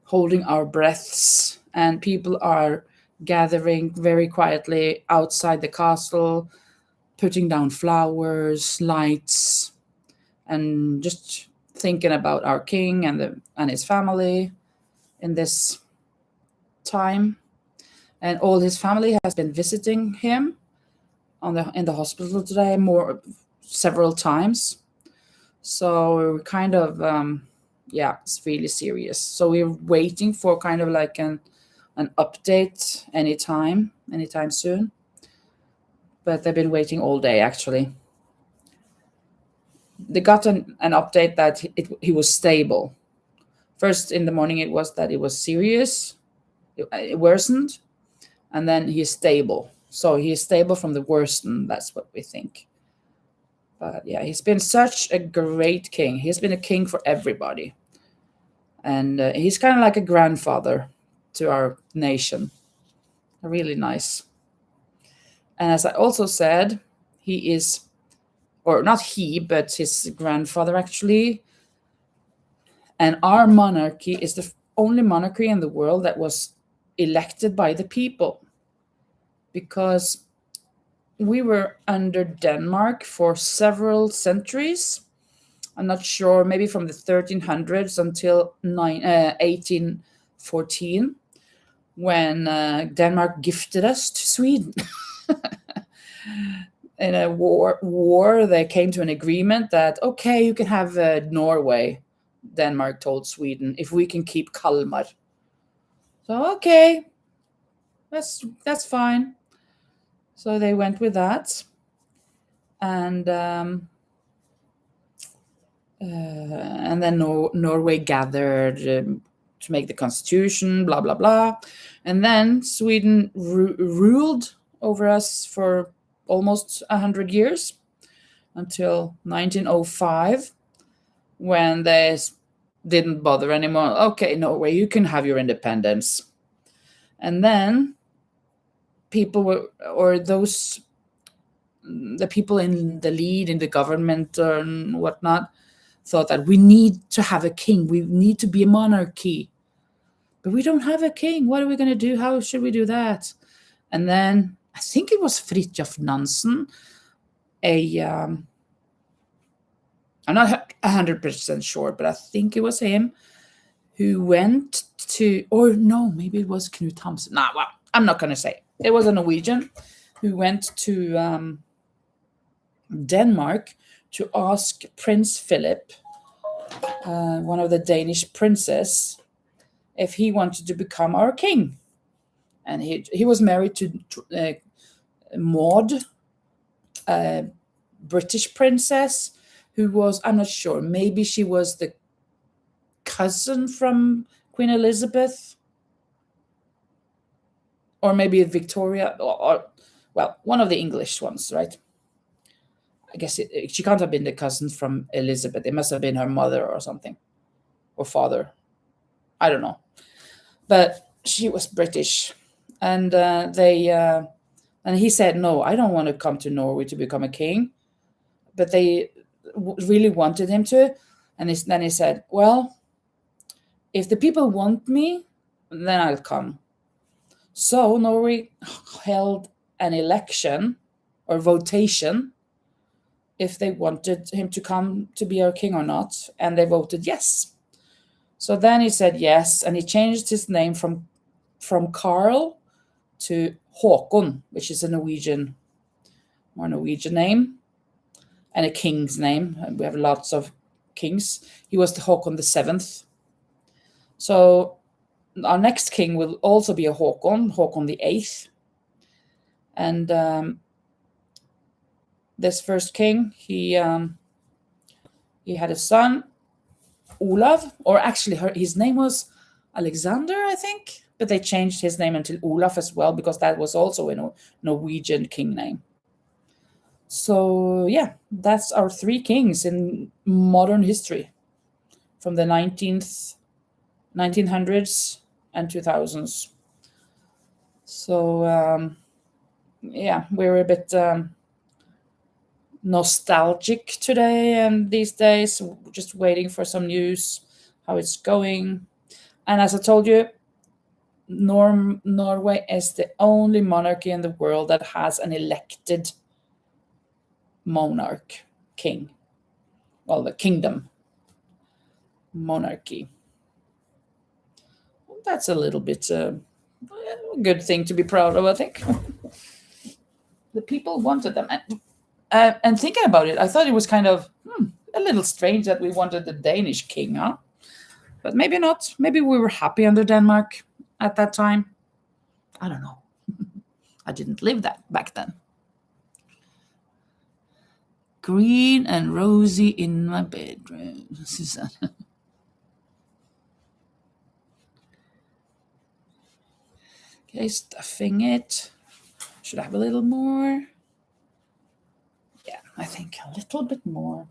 holding our breaths, and people are gathering very quietly outside the castle, putting down flowers, lights, and just thinking about our king and his family in this time. And all his family has been visiting him in the hospital today several times. So we're kind of it's really serious. So we're waiting for kind of like an update anytime soon. But they've been waiting all day actually. They got an update that he was stable. First in the morning it was that it was serious, it worsened, and then he's stable. So he's stable from the worsen, that's what we think. But yeah, he's been such a great king. He's been a king for everybody. And he's kind of like a grandfather to our nation. Really nice. And as I also said, he is, or not he, but his grandfather actually. And our monarchy is the only monarchy in the world that was elected by the people. Because we were under Denmark for several centuries. I'm not sure, maybe from the 1300s until 1814, when Denmark gifted us to Sweden. In a war, they came to an agreement that, okay, you can have Norway, Denmark told Sweden, if we can keep Kalmar. So, okay, that's fine. So they went with that. And then Norway gathered to make the constitution, blah, blah, blah. And then Sweden ruled over us for almost 100 years until 1905, when they didn't bother anymore. Okay, Norway, you can have your independence. And then people those the people in the lead in the government and whatnot thought that we need to have a king. We need to be a monarchy. But we don't have a king. What are we going to do? How should we do that? And then I think it was Fridtjof Nansen, I'm not 100% sure, but I think it was him who went to, or no, maybe it was Knut Hamsun. Nah, well, I'm not going to say. It was a Norwegian who went to Denmark to ask Prince Philip, one of the Danish princes, if he wanted to become our king. And he was married to Maud, a British princess, who was, I'm not sure, maybe she was the cousin from Queen Elizabeth, or maybe Victoria, or well, one of the English ones, right? I guess she can't have been the cousin from Elizabeth. It must have been her mother or something, or father. I don't know. But she was British. And and he said, no, I don't want to come to Norway to become a king. But they really wanted him to. And then he said, well, if the people want me, then I'll come. So Norway held an election or votation if they wanted him to come to be our king or not. And they voted yes. So then he said yes. And he changed his name from Carl to Håkon, which is a Norwegian name and a king's name. And we have lots of kings. He was the Håkon the 7th. So our next king will also be a Håkon the 8th. And this first king, he had a son, Olav, or actually his name was Alexander, I think, but they changed his name until Olaf as well, because that was also a Norwegian king name. So yeah, that's our 3 kings in modern history from the 1900s and 2000s. So yeah, we're a bit nostalgic today and these days, just waiting for some news, how it's going. And as I told you, Norway is the only monarchy in the world that has an elected monarch, king. Well, the kingdom monarchy. That's a little bit a good thing to be proud of, I think. The people wanted them. And thinking about it, I thought it was kind of a little strange that we wanted the Danish king, huh? But maybe not. Maybe we were happy under Denmark at that time. I don't know. I didn't live that back then. Green and rosy in my bedroom, Susanne. Okay, stuffing it. Should I have a little more? Yeah, I think a little bit more.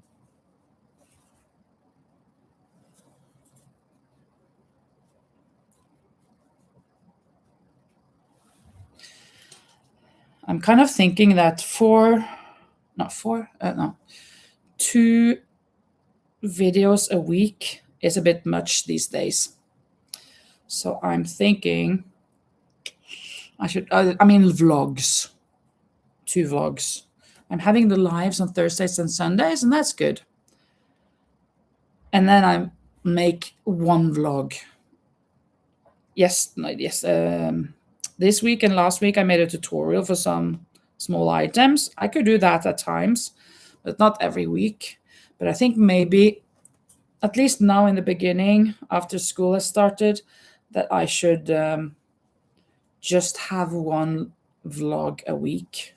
I'm kind of thinking that 2 videos a week is a bit much these days. So I'm thinking vlogs. 2 vlogs. I'm having the lives on Thursdays and Sundays, and that's good. And then I make 1 vlog. Yes. This week and last week I made a tutorial for some small items. I could do that at times, but not every week. But I think maybe, at least now in the beginning, after school has started, that I should just have 1 vlog a week.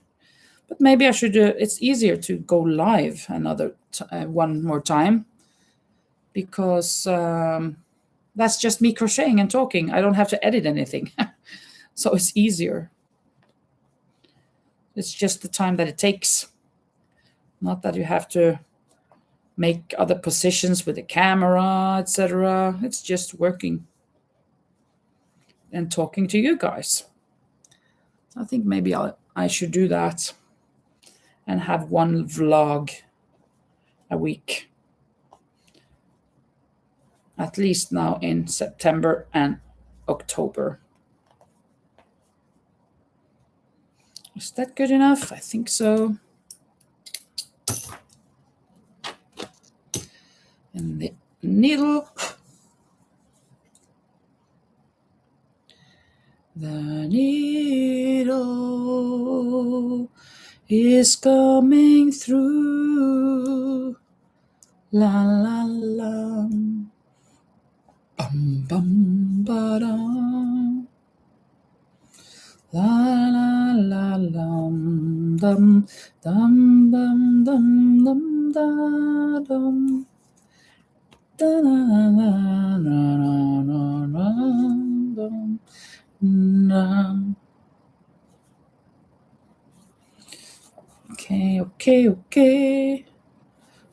But maybe I should. It's easier to go live one more time, because that's just me crocheting and talking. I don't have to edit anything. So it's easier. It's just the time that it takes. Not that you have to make other positions with the camera, etc. It's just working and talking to you guys. I think maybe I should do that. and have one vlog a week. At least now in September and October. Is that good enough? I think so. And the needle. The needle is coming through. La la la. Bum bum ba dum. La la la dum dum dum dum dum dum da dum. Da na na na na na dum. Okay.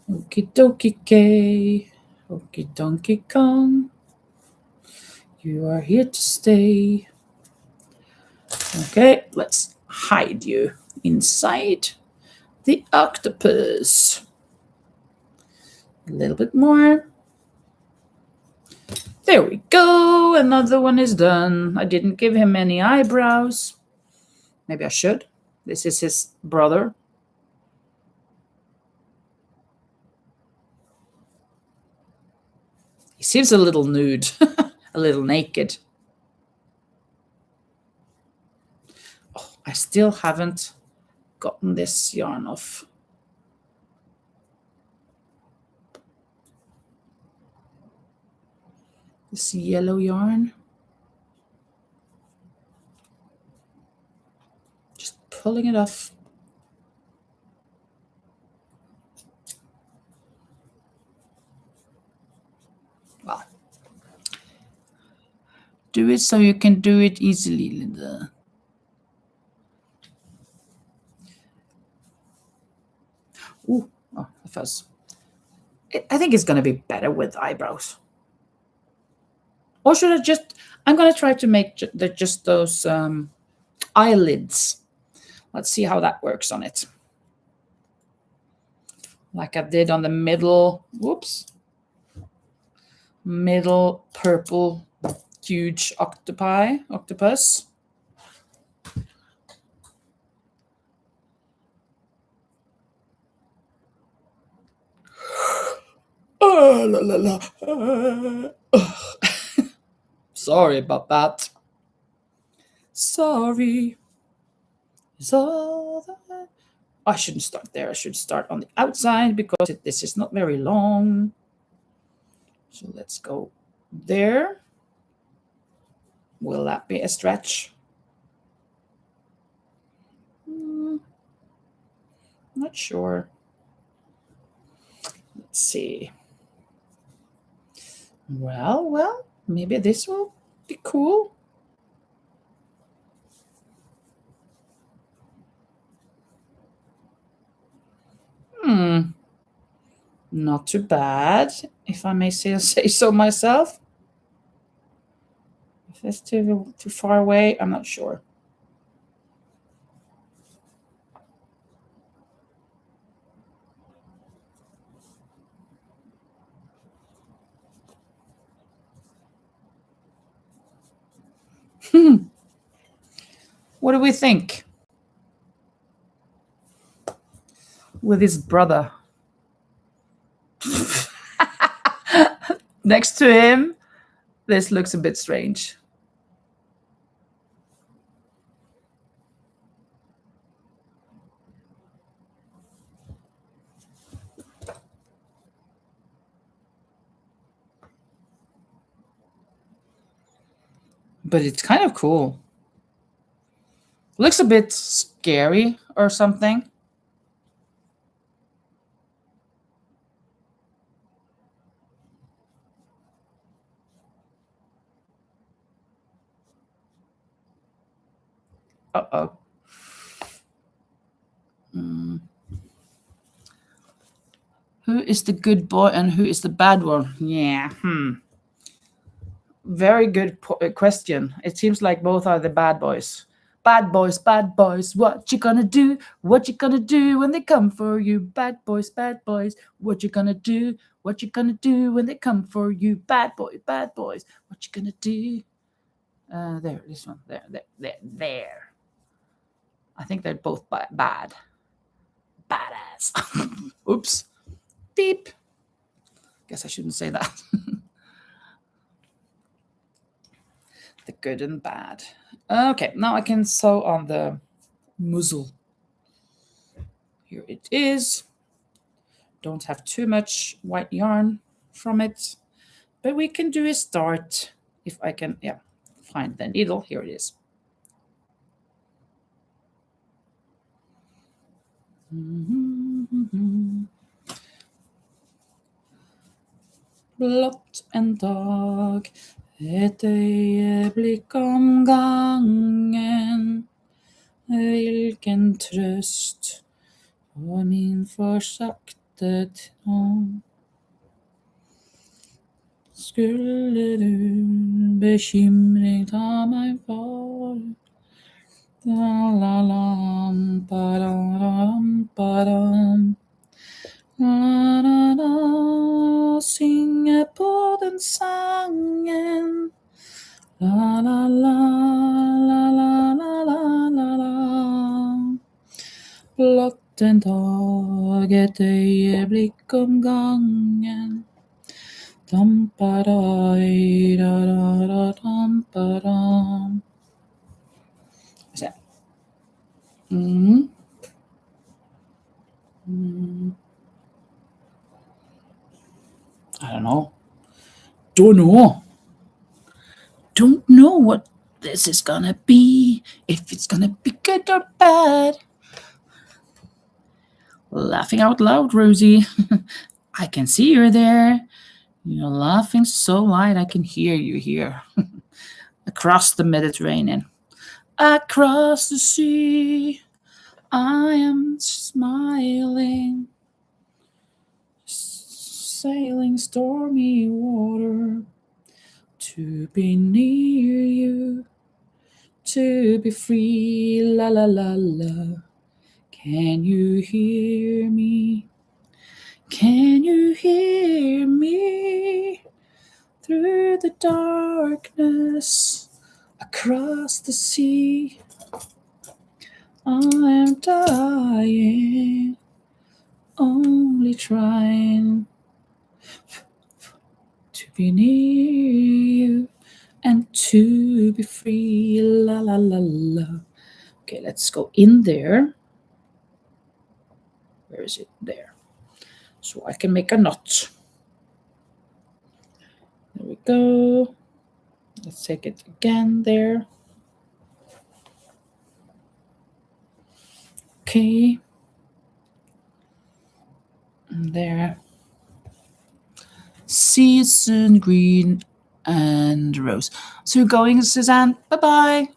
Okie dokie kay. Okie donkey Kong. You are here to stay. Okay, let's hide you inside the octopus. A little bit more. There we go. Another one is done. I didn't give him any eyebrows. Maybe I should. This is his brother. He seems a little nude, a little naked. Oh, I still haven't gotten this yarn off. This yellow yarn. Just pulling it off. Well, do it so you can do it easily, Linda. Ooh, oh, the fuzz. I think it's going to be better with eyebrows. Or should I just, I'm going to try to make just those eyelids. Let's see how that works on it. Like I did on the middle, whoops, middle purple huge octopus. Oh, la, la, la. Sorry about that. Sorry. Is all that. I shouldn't start there. I should start on the outside because this is not very long. So let's go there. Will that be a stretch? Not sure. Let's see. Well, maybe this will be cool. Not too bad, if I may say so myself. If it's too far away, I'm not sure. What do we think? With his brother next to him, this looks a bit strange. But it's kind of cool. Looks a bit scary or something. Uh-oh. Who is the good boy and who is the bad one? Yeah. Very good question. It seems like both are the bad boys. Bad boys, what you gonna do? What you gonna do when they come for you? Bad boys, what you gonna do? What you gonna do when they come for you? Bad boys, what you gonna do? There, this one, there. I think they're both bad. Badass. Oops. Beep. Guess I shouldn't say that. The good and bad. Okay, now I can sew on the muzzle. Here it is. Don't have too much white yarn from it, but we can do a start if I can, find the needle. Here it is. Blått en dag, et øyeblikk om gangen. Hvilken trøst for min forsakte tråd. Skulle du bekymring ta meg for? La-la-lam, ba-da-lam, ba-dam. La-la-la, synge på den sangen. La-la-la, la-la-la-la-la-la. Blott en dag, et øyeblikk om gangen. Dam-ba-dai, da-da-da, dam-ba-dam. Se. I don't know. Don't know what this is gonna be. If it's gonna be good or bad. Laughing out loud, Rosie. I can see you're there. You're laughing so loud I can hear you here. Across the Mediterranean. Across the sea, I am smiling. Sailing stormy water. To be near you. To be free, la la la la. Can you hear me? Can you hear me? Through the darkness, across the sea, I am dying, only trying to be near you and to be free, la la la la. Okay, let's go in there. Where is it? There. So I can make a knot. There we go. Let's take it again there. Okay. And there. See you soon, green and rose. So you're going, Suzanne. Bye-bye.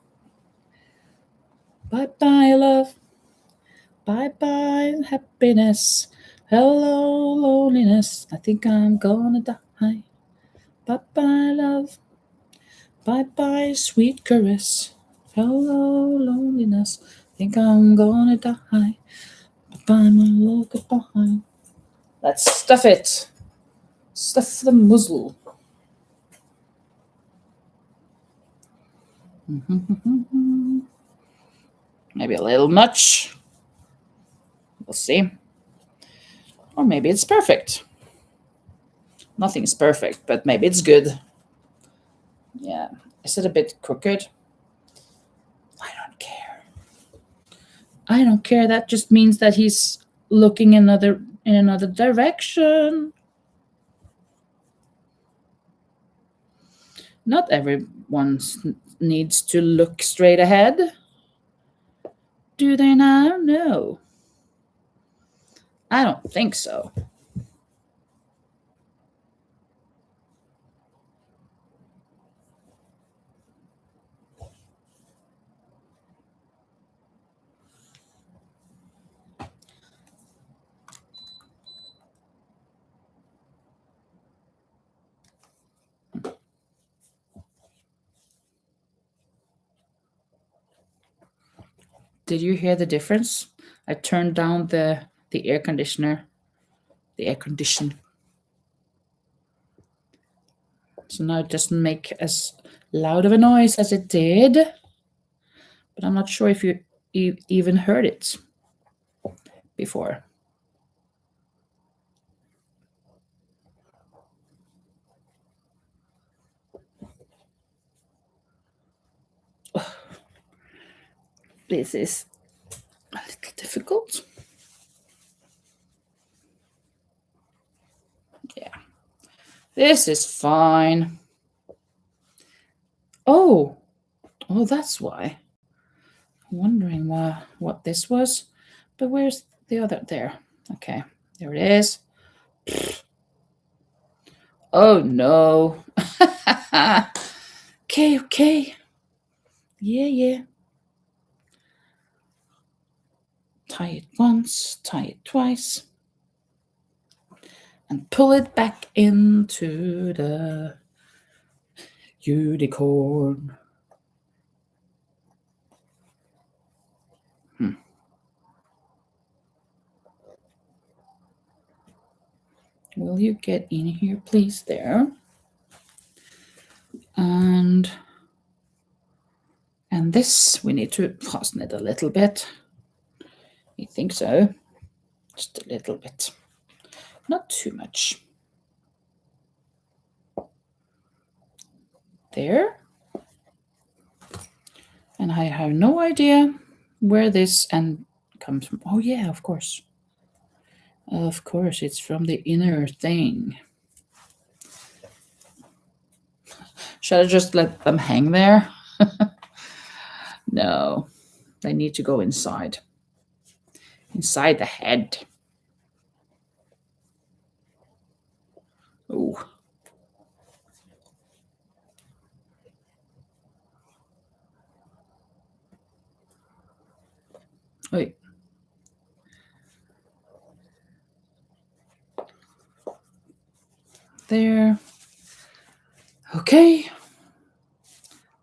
Bye-bye, love. Bye-bye, happiness. Hello, loneliness. I think I'm gonna die. Bye-bye, love. Bye-bye, sweet caress. Hello, loneliness. I think I'm gonna die. Bye-bye, my love, goodbye. Let's stuff it. Stuff the muzzle. Maybe a little much. We'll see. Or maybe it's perfect. Nothing's perfect, but maybe it's good. Yeah. Is it a bit crooked? I don't care. I don't care. That just means that he's looking in another direction. Not everyone needs to look straight ahead. Do they now? No. I don't think so. Did you hear the difference? I turned down the air conditioner, the air condition. So now it doesn't make as loud of a noise as it did. But I'm not sure if you even heard it before. This is a little difficult. Yeah, this is fine. Oh, that's why. I'm wondering what this was, but where's the other? There. Okay, there it is. Oh no. Okay. Yeah. Tie it once, tie it twice, and pull it back into the unicorn. Will you get in here, please? There. And this, we need to fasten it a little bit. I think so. Just a little bit. Not too much. There. And I have no idea where this end comes from. Oh yeah, of course. Of course, it's from the inner thing. Should I just let them hang there? No, they need to go inside. Inside the head. Oh. Wait. There. Okay.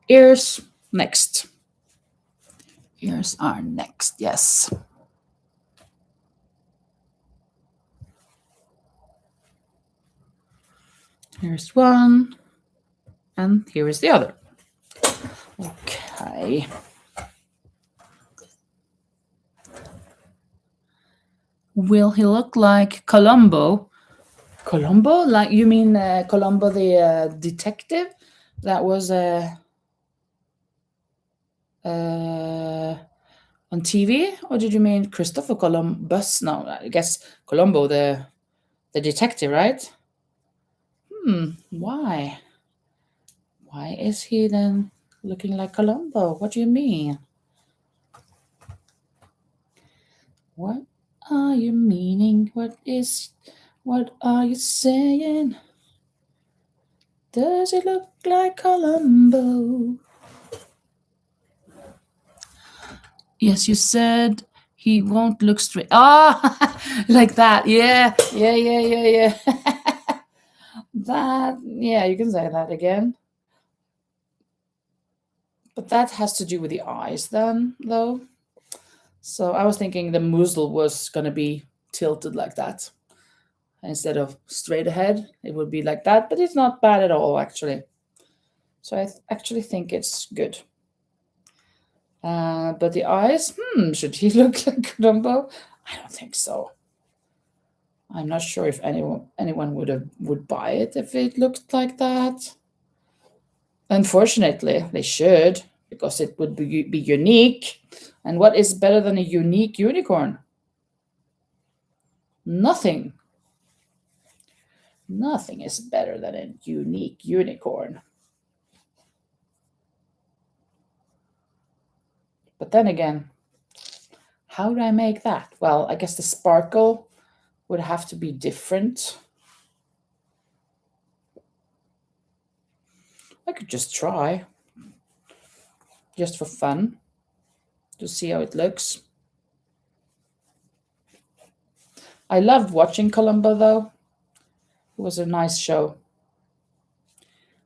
Ears next. Ears are next, yes. Here's one, and here is the other. Okay. Will he look like Columbo? Columbo? Like, you mean Columbo the detective? That was on TV? Or did you mean Christopher Columbus? No, I guess Columbo the detective, right? Why? Why is he then looking like Columbo? What do you mean? What are you meaning? What are you saying? Does it look like Columbo? Yes, you said he won't look straight. Ah, like that. Yeah. That, yeah, you can say that again. But that has to do with the eyes then, though. So I was thinking the muzzle was going to be tilted like that. Instead of straight ahead, it would be like that. But it's not bad at all, actually. So I actually think it's good. But the eyes, should he look like Columbo? I don't think so. I'm not sure if anyone would buy it if it looked like that. Unfortunately, they should, because it would be unique. And what is better than a unique unicorn? Nothing. Nothing is better than a unique unicorn. But then again, how do I make that? Well, I guess the sparkle would have to be different. I could just try, just for fun, to see how it looks. I loved watching Columbo, though. It was a nice show.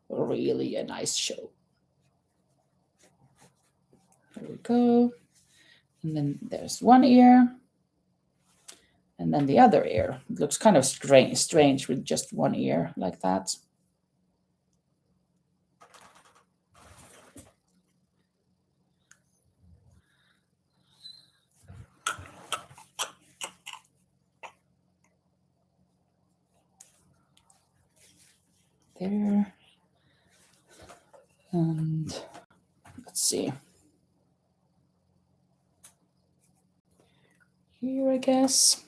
Really a nice show. There we go. And then there's one ear. And then the other ear. It looks kind of strange with just one ear like that. There. And let's see. Here, I guess.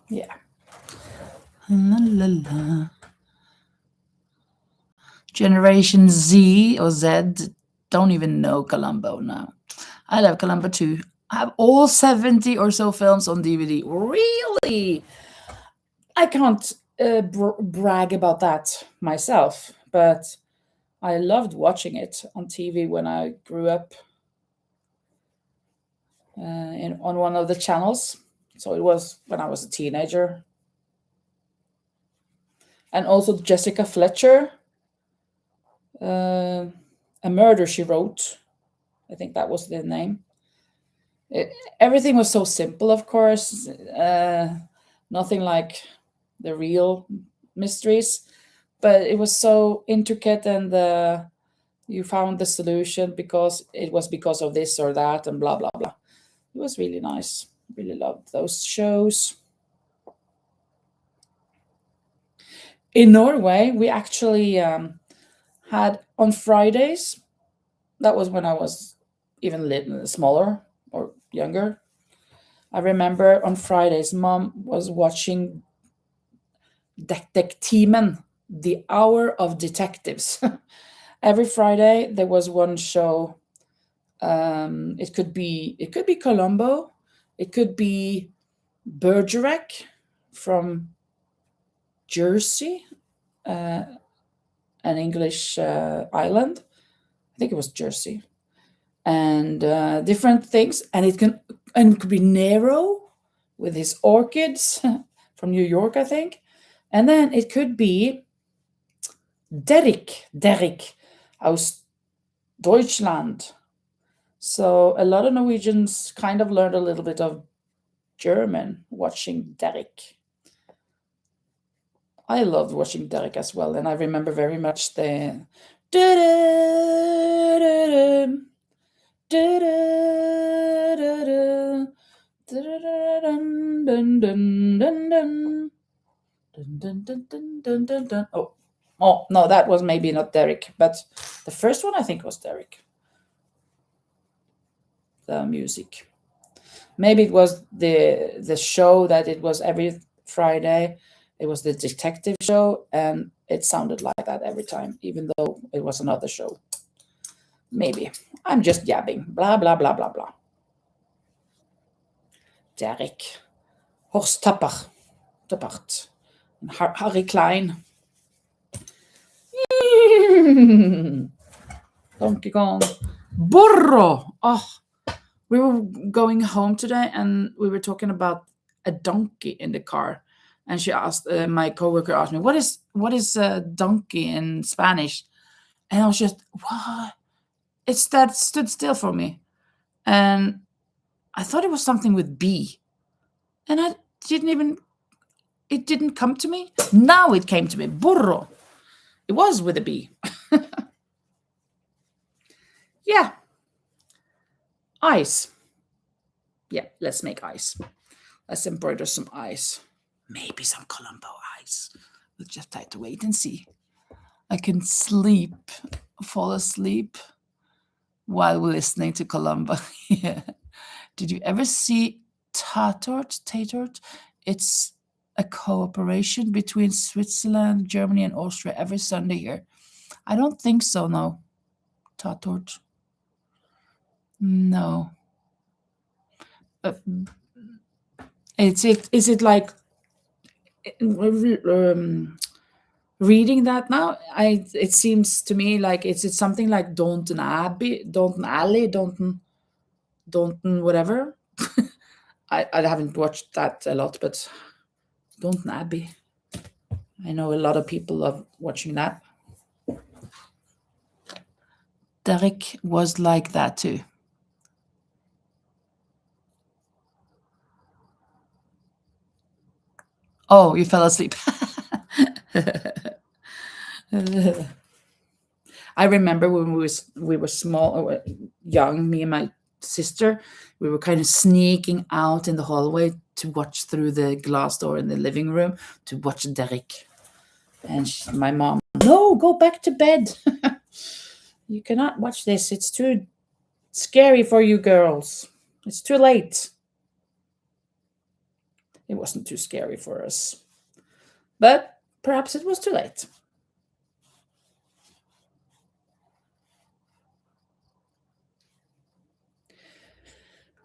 Yeah. La, la, la. Generation Z or Z don't even know Columbo now. I love Columbo too. I have all 70 or so films on DVD. Really? I can't brag about that myself, but I loved watching it on TV when I grew up on one of the channels. So it was when I was a teenager. And also Jessica Fletcher, A Murder, She Wrote. I think that was the name. Everything was so simple, of course. Nothing like the real mysteries, but it was so intricate, and you found the solution because it was because of this or that, and blah blah blah. It was really nice. Really loved those shows. In Norway, we actually had on Fridays. That was when I was even smaller or younger. I remember on Fridays, Mom was watching Detektimen, the Hour of Detectives. Every Friday there was one show. It could be Columbo, it could be Bergerac from Jersey, an English island. I think it was Jersey, and different things. And it could be Nero with his orchids from New York, I think. And then it could be Derek aus Deutschland. So a lot of Norwegians kind of learned a little bit of German watching Derek. I loved watching Derek as well, and I remember very much the oh no, that was maybe not Derek, but the first one I think was Derek. The music. Maybe it was the show that it was every Friday. It was the detective show, and it sounded like that every time, even though it was another show. Maybe. I'm just yabbing. Blah, blah, blah, blah, blah. Derek. Horst Tappert. Harry Klein. Donkey Kong. Burro. Oh, we were going home today, and we were talking about a donkey in the car. And she asked, my coworker asked me, what is a donkey in Spanish? And I was just, what? It's that stood still for me. And I thought it was something with B. And it didn't come to me. Now it came to me. Burro. It was with a B. Yeah. Ice. Yeah, let's make ice. Let's embroider some ice. Maybe some Columbo ice. We'll just have to wait and see. I can fall asleep while listening to Columbo. Yeah. Did you ever see Tatort? It's a cooperation between Switzerland, Germany, and Austria every Sunday here. I don't think so, no. Tatort. No. Is it like Reading that now, it seems to me like it's something like Downton Abbey, Downton Alley, Downton whatever. I haven't watched that a lot, but Downton Abbey. I know a lot of people love watching that. Derek was like that too. Oh, you fell asleep. I remember when we were small, young, me and my sister, we were kind of sneaking out in the hallway to watch through the glass door in the living room to watch Derek. And my mom, no, go back to bed. You cannot watch this. It's too scary for you girls. It's too late. It wasn't too scary for us, but perhaps it was too late.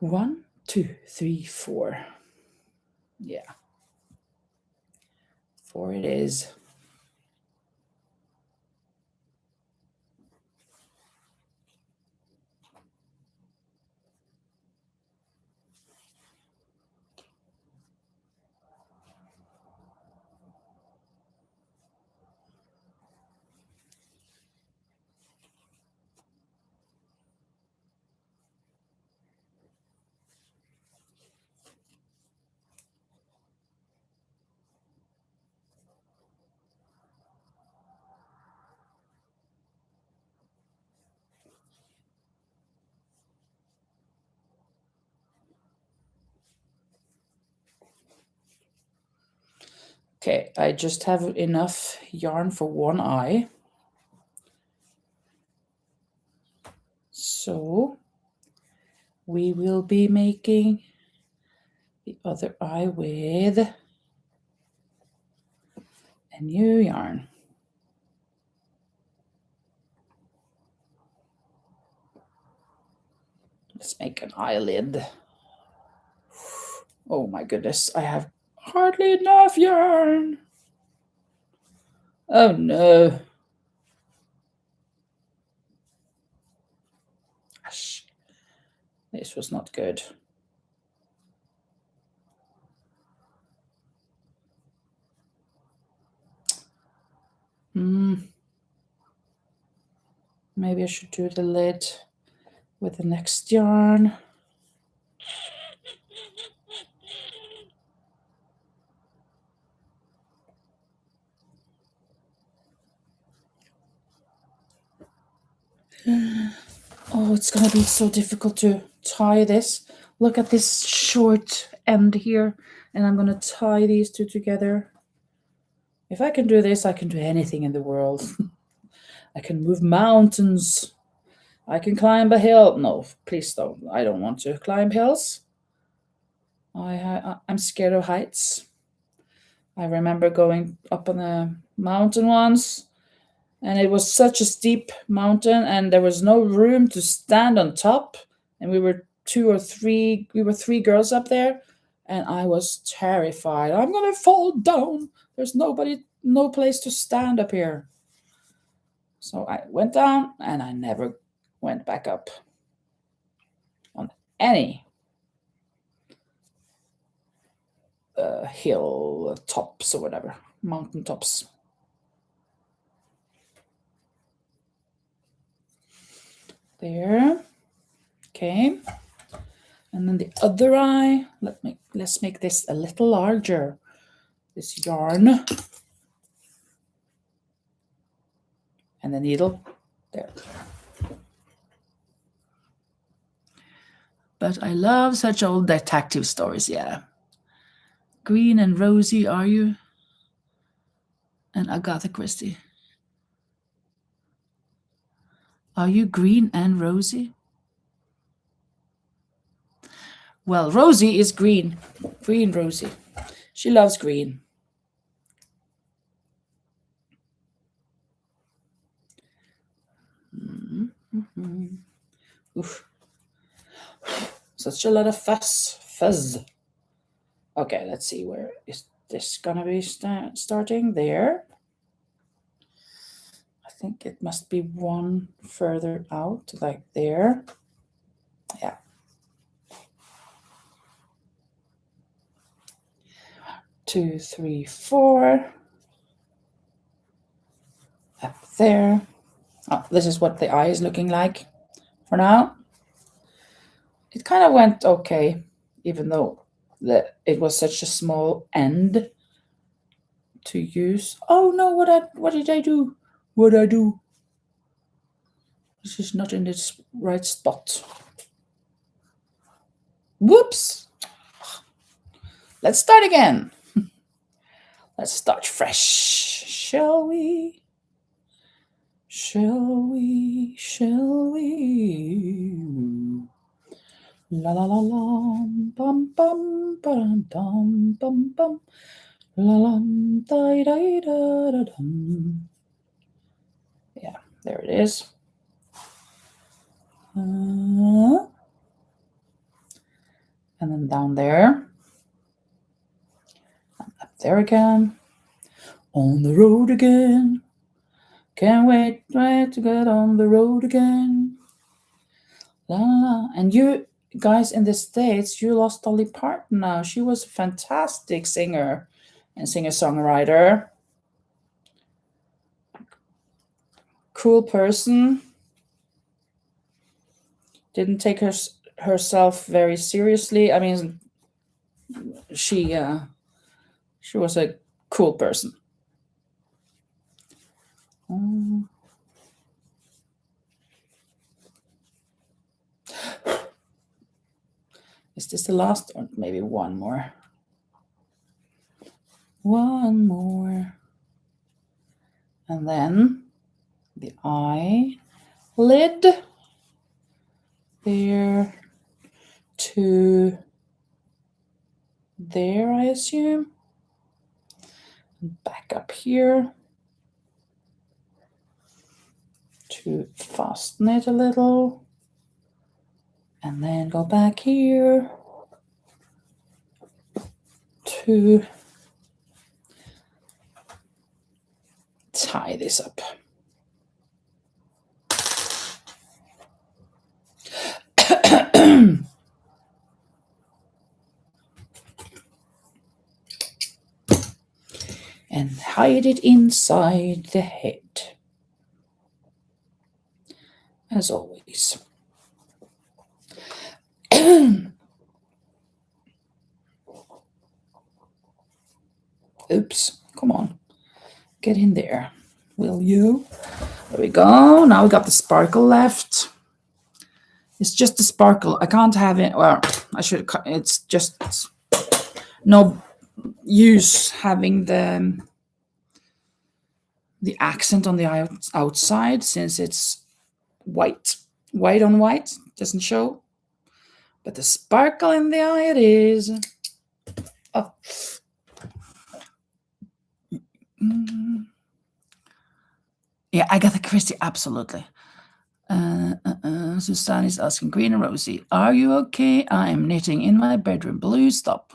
One, two, three, four. Yeah. Four it is. Okay, I just have enough yarn for one eye. So we will be making the other eye with a new yarn. Let's make an eyelid. Oh my goodness, I have hardly enough yarn. Oh no. Gosh, this was not good. Maybe I should do the lid with the next yarn. Oh, it's gonna be so difficult to tie this. Look at this short end here, and I'm gonna tie these two together. If I can do this, I can do anything in the world. I can move mountains. I can climb a hill. No, please don't. I don't want to climb hills. I'm scared of heights. I remember going up on a mountain once, and it was such a steep mountain, and there was no room to stand on top. And we were three girls up there, and I was terrified. I'm gonna fall down. There's no place to stand up here. So I went down, and I never went back up on any hill tops or whatever, mountain tops. There. Okay. And then the other eye, let's make this a little larger. This yarn. And the needle. There. But I love such old detective stories, yeah. Green and Rosie, are you? And Agatha Christie. Are you Green and Rosie? Well, Rosie is green. Green Rosie. She loves green. Oof. Such a lot of fuzz. Okay, let's see, where is this gonna be starting? There. think it must be one further out, like there. Yeah. Two, three, four. Up there. Oh, this is what the eye is looking like for now. It kind of went okay, even though it was such a small end to use. Oh no, what did I do? What did I do? This is not in its right spot. Whoops. Let's start again. Let's start fresh. Shall we? Shall we? Shall we? La la la la, bum bum bum dum bum bum, la la da da da da dum. Yeah, there it is. And then down there, and up there again. On the road again. Can't wait to get on the road again. La la. And you guys in the States, you lost Dolly Parton now. She was a fantastic singer and singer-songwriter. Cool person. Didn't take herself very seriously. I mean, she was a cool person. Is this the last, or maybe one more? One more. And then the eyelid there to there, I assume. Back up here to fasten it a little. And then go back here to tie this up. And hide it inside the head, as always. Oops, come on, get in there, will you? There we go. Now we got the sparkle left. It's just the sparkle. I can't have it. Well, I should. It's just no use having the accent on the outside, since it's white on white, doesn't show. But the sparkle in the eye it is. Oh. Yeah, Agatha Christie, absolutely. Susanne is asking, Green and Rosie, are you okay? I am knitting in my bedroom. Blue stop.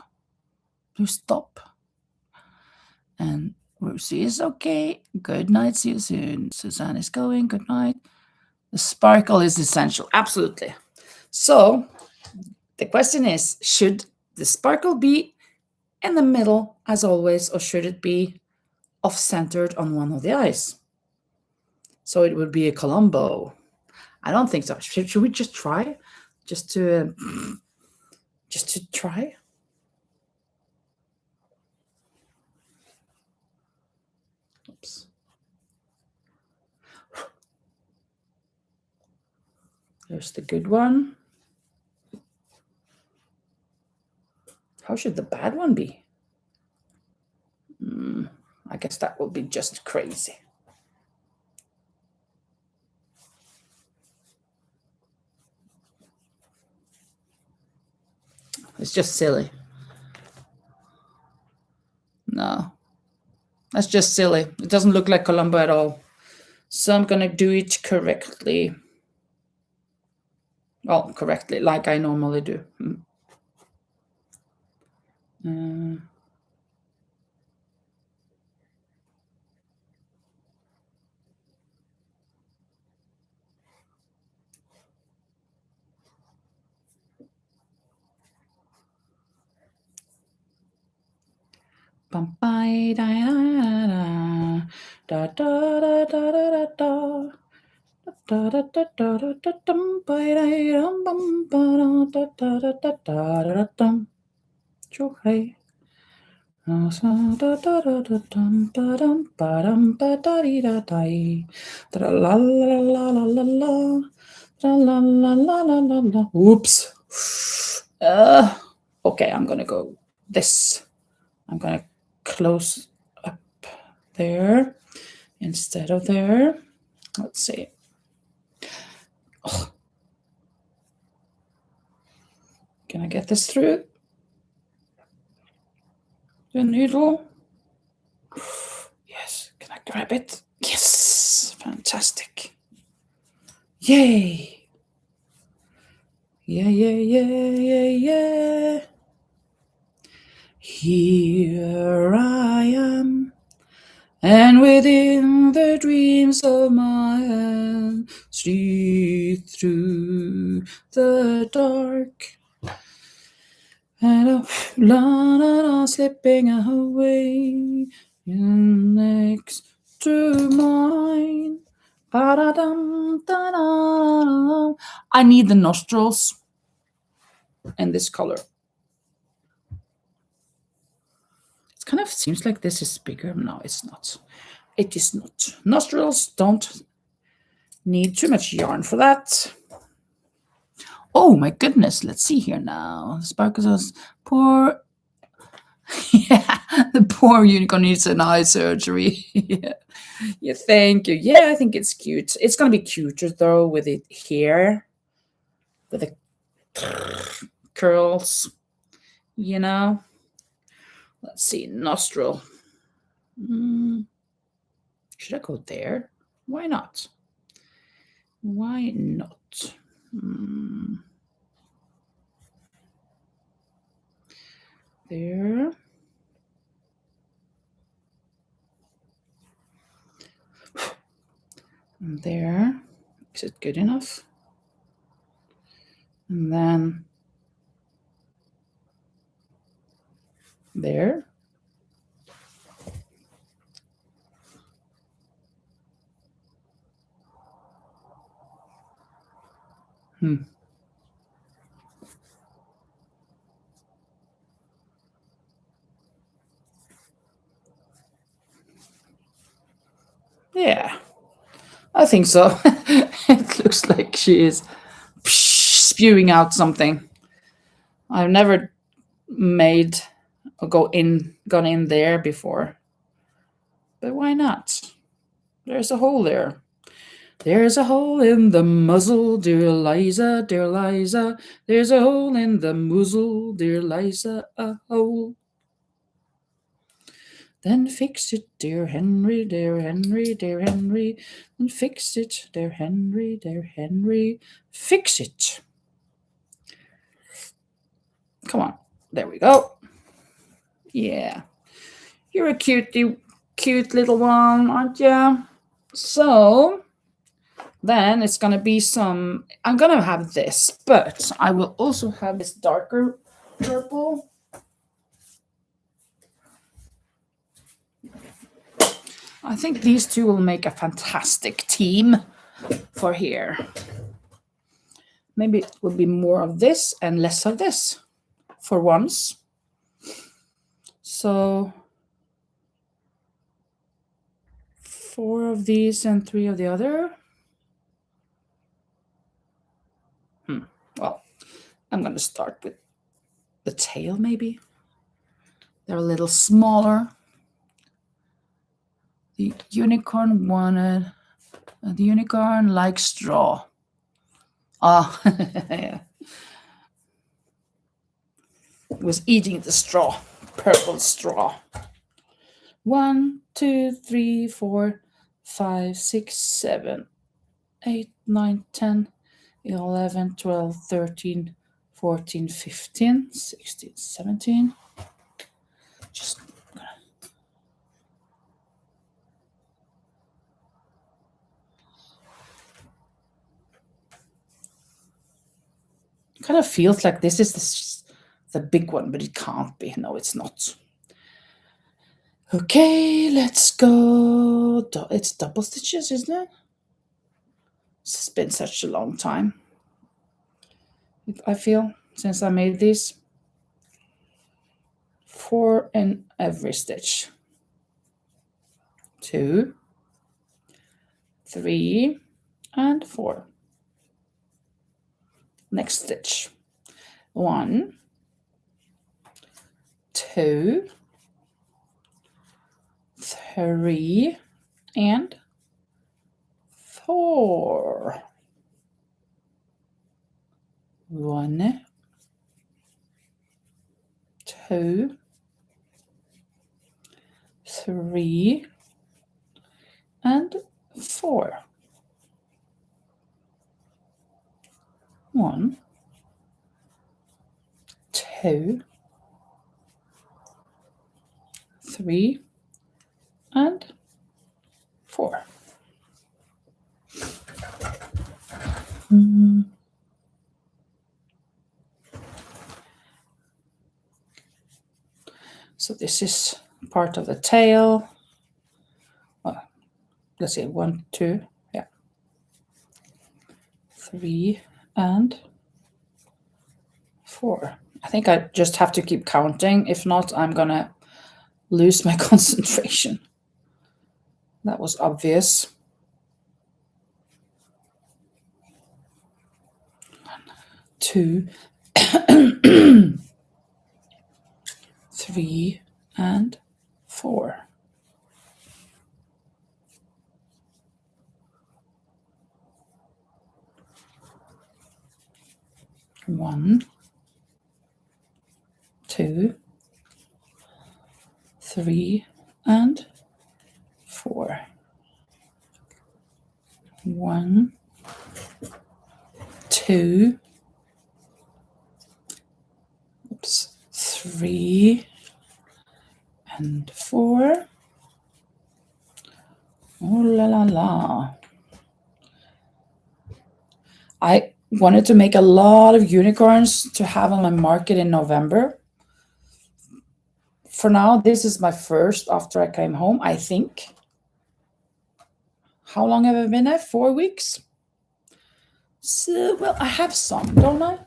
And Rosie is okay. Good night, see you soon. Susanne is going, good night. The sparkle is essential, absolutely. So the question is, should the sparkle be in the middle as always, or should it be off-centered on one of the eyes? So it would be a Colombo. I don't think so. Should we just try? Just to try? Oops. There's the good one. How should the bad one be? I guess that will be just crazy. It's just silly. No, that's just silly. It doesn't look like Colombo at all. So I'm going to do it correctly. Well, correctly, like I normally do. Bum, bye, da, da, da, da, da, da, da, da. Da da da da da da dum ba da dum bum ba da da da da da da da dum. Crochet. Da da da da da dum ba dum ba da dee da die. Da la la la la la la. Da la la la la la la. Oops. Okay, I'm gonna go this. I'm gonna close up there instead of there. Let's see. Oh. Can I get this through the needle? Yes. Can I grab it? Yes. Fantastic. Yay. Yeah, yeah, yeah, yeah, yeah. Here I am, and within the dreams of my hand, see through the dark. And I'm slipping away next to mine. I need the nostrils in this color. It kind of seems like this is bigger. No, it's not. It is not. Nostrils don't need too much yarn for that. Oh my goodness, let's see here now. Sparkles, poor, yeah, the poor unicorn needs an eye surgery. Yeah. Yeah, thank you. Yeah, I think it's cute. It's gonna be cuter though with it here, with the curls, you know. Let's see, nostril. Should I go there? Why not? Why not? There. And there. Is it good enough? And then there. Yeah, I think so. It looks like she is spewing out something. I've never made or gone in there before. But why not? There's a hole there. There's a hole in the muzzle, dear Liza, dear Liza. There's a hole in the muzzle, dear Liza, a hole. Then fix it, dear Henry, dear Henry, dear Henry. Then fix it, dear Henry, dear Henry. Fix it. Come on. There we go. Yeah. You're a cute little one, aren't you? So then it's going to be I'm going to have this, but I will also have this darker purple. I think these two will make a fantastic team for here. Maybe it will be more of this and less of this for once. So 4 of these and 3 of the other. Well, I'm going to start with the tail maybe. They're a little smaller. The unicorn likes straw. Ah, yeah. Was eating the straw, purple straw. 1, 2, 3, 4, 5, 6, 7, 8, 9, 10, 11, 12, 13, 14, 15, 16, 17. Just kind of feels like this is the big one, but it can't be. No, it's not. Okay, let's go. It's double stitches, isn't it? It's been such a long time, I feel, since I made these. 4 in every stitch. 2, 3, and 4. Next stitch. 1, 2, 3, and 4. 1, 2, 3, and 4. 1, 2, 3, and 4. So this is part of the tail. Well, let's see, 1, 2, yeah, 3, and 4. I think I just have to keep counting. If not, I'm gonna lose my concentration. That was obvious. 1, 2, 3, and 4. 1, 2, 3, and 4. 1, 2, 3, and 4. Oh la la la. I wanted to make a lot of unicorns to have on my market in November. For now, this is my first after I came home, I think. How long have I been there? 4 weeks? So, well, I have some, don't I?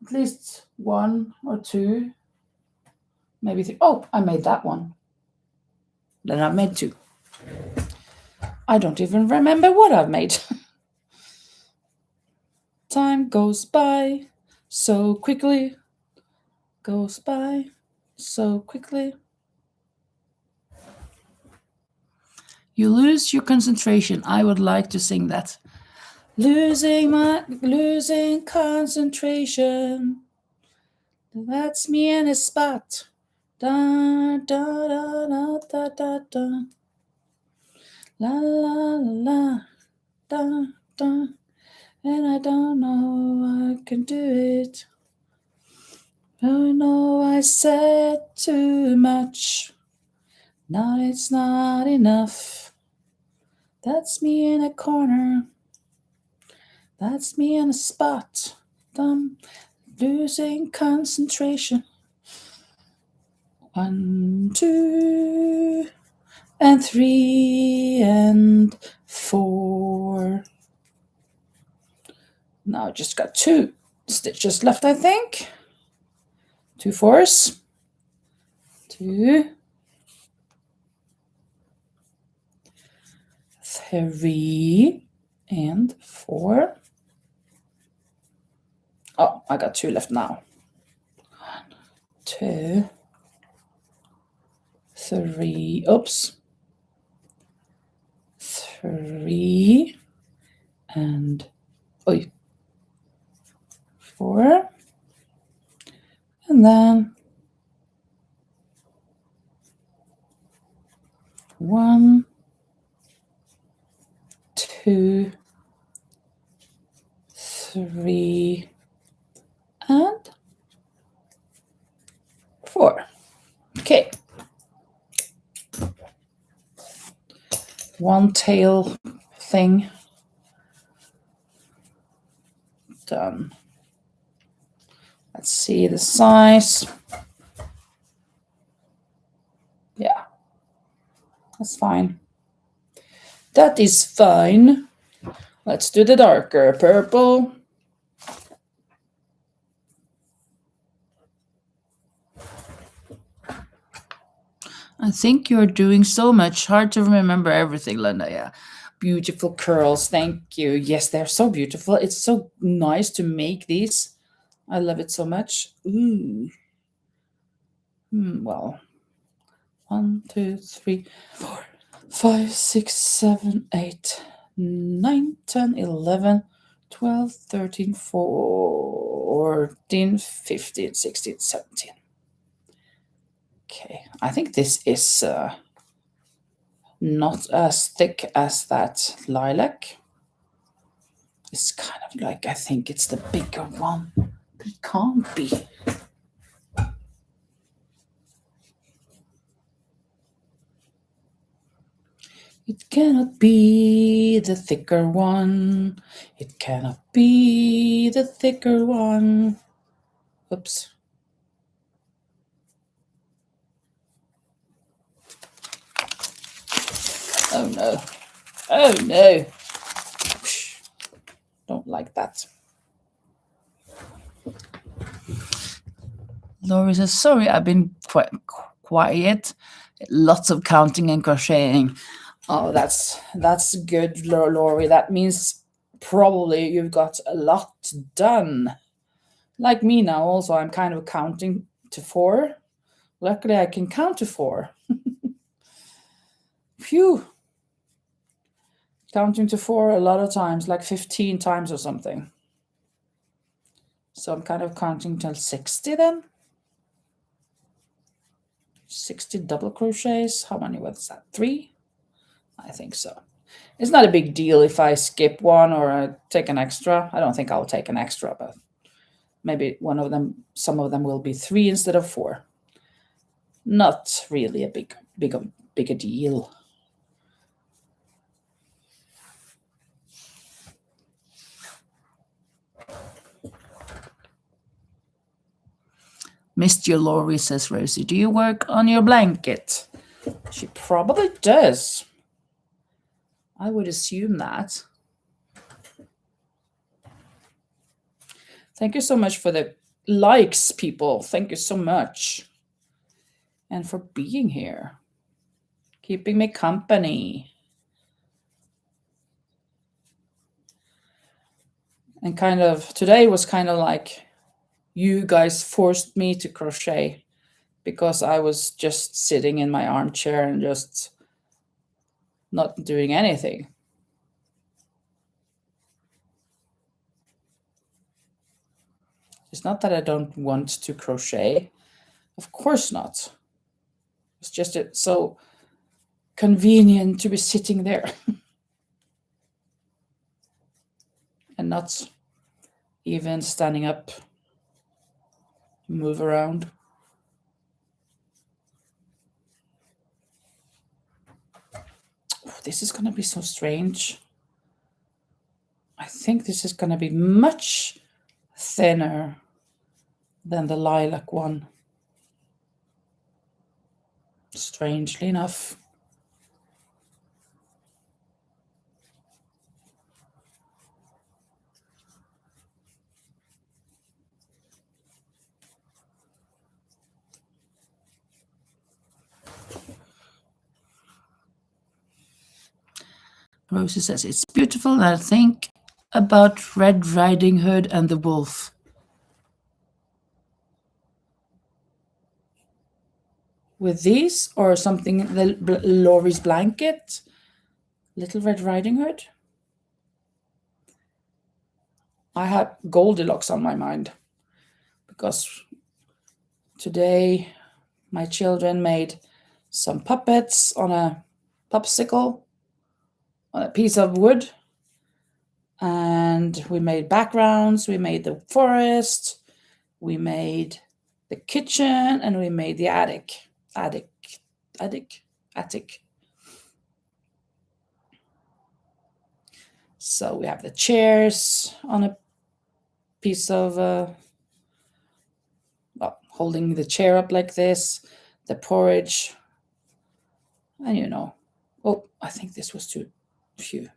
At least 1 or 2, maybe 3. Oh, I made that one. Then I've made 2. I don't even remember what I've made. Time goes by so quickly. Goes by so quickly. You lose your concentration. I would like to sing that. Losing concentration. That's me in a spot. Da da da da da da da. La la la da da. And I don't know I can do it. Oh no, I said too much. Now it's not enough. That's me in a corner. That's me in a spot. I'm losing concentration. 1, 2, and 3, and 4. Now I just got 2 stitches left, I think. 2 4s. 2, 3, and 4. Oh, I got 2 left now. 1, 2, 3. Oops. 3, and 4. And then 1, 2, 3, and 4. Okay. One tail thing done. Let's see the size. That's fine. That is fine. Let's do the darker purple. I think you're doing so much. Hard to remember everything, Linda. Yeah. Beautiful curls. Thank you. Yes, they're so beautiful. It's so nice to make these. I love it so much. Ooh. Well, 1, 2, 3, 4, 5, 6, 7, 8, 9, 10, 11, 12, 13, 14, 15, 16, 17. Okay, I think this is not as thick as that lilac. It's kind of like, I think it's the bigger one. It can't be. It cannot be the thicker one. It cannot be the thicker one. Oops. Oh no. Oh no. Don't like that. Laurie says, sorry, I've been quite quiet. Lots of counting and crocheting. Oh, that's good, Laurie. That means probably you've got a lot done. Like me now, also, I'm kind of counting to 4. Luckily, I can count to 4. Phew. Counting to 4 a lot of times, like 15 times or something. So I'm kind of counting till 60 then. 60 double crochets. How many was that? 3? I think so. It's not a big deal if I skip one or I take an extra. I don't think I'll take an extra, but maybe some of them will be 3 instead of 4. Not really a big a deal. Missed you, Laurie, says Rosie. Do you work on your blanket? She probably does. I would assume that. Thank you so much for the likes, people. Thank you so much. And for being here. Keeping me company. And kind of, today was kind of like you guys forced me to crochet because I was just sitting in my armchair and just not doing anything. It's not that I don't want to crochet. Of course not. It's just so convenient to be sitting there and not even standing up, move around. Oh, this is going to be so strange. I think this is going to be much thinner than the lilac one. Strangely enough. Rosie says, it's beautiful, and I think about Red Riding Hood and the wolf. With these or something, Laurie's blanket? Little Red Riding Hood? I had Goldilocks on my mind because today my children made some puppets on a popsicle on a piece of wood, and we made backgrounds. We made the forest, we made the kitchen, and we made the attic. So we have the chairs on a piece of holding the chair up like this, the porridge, and Oh, I think this was too few.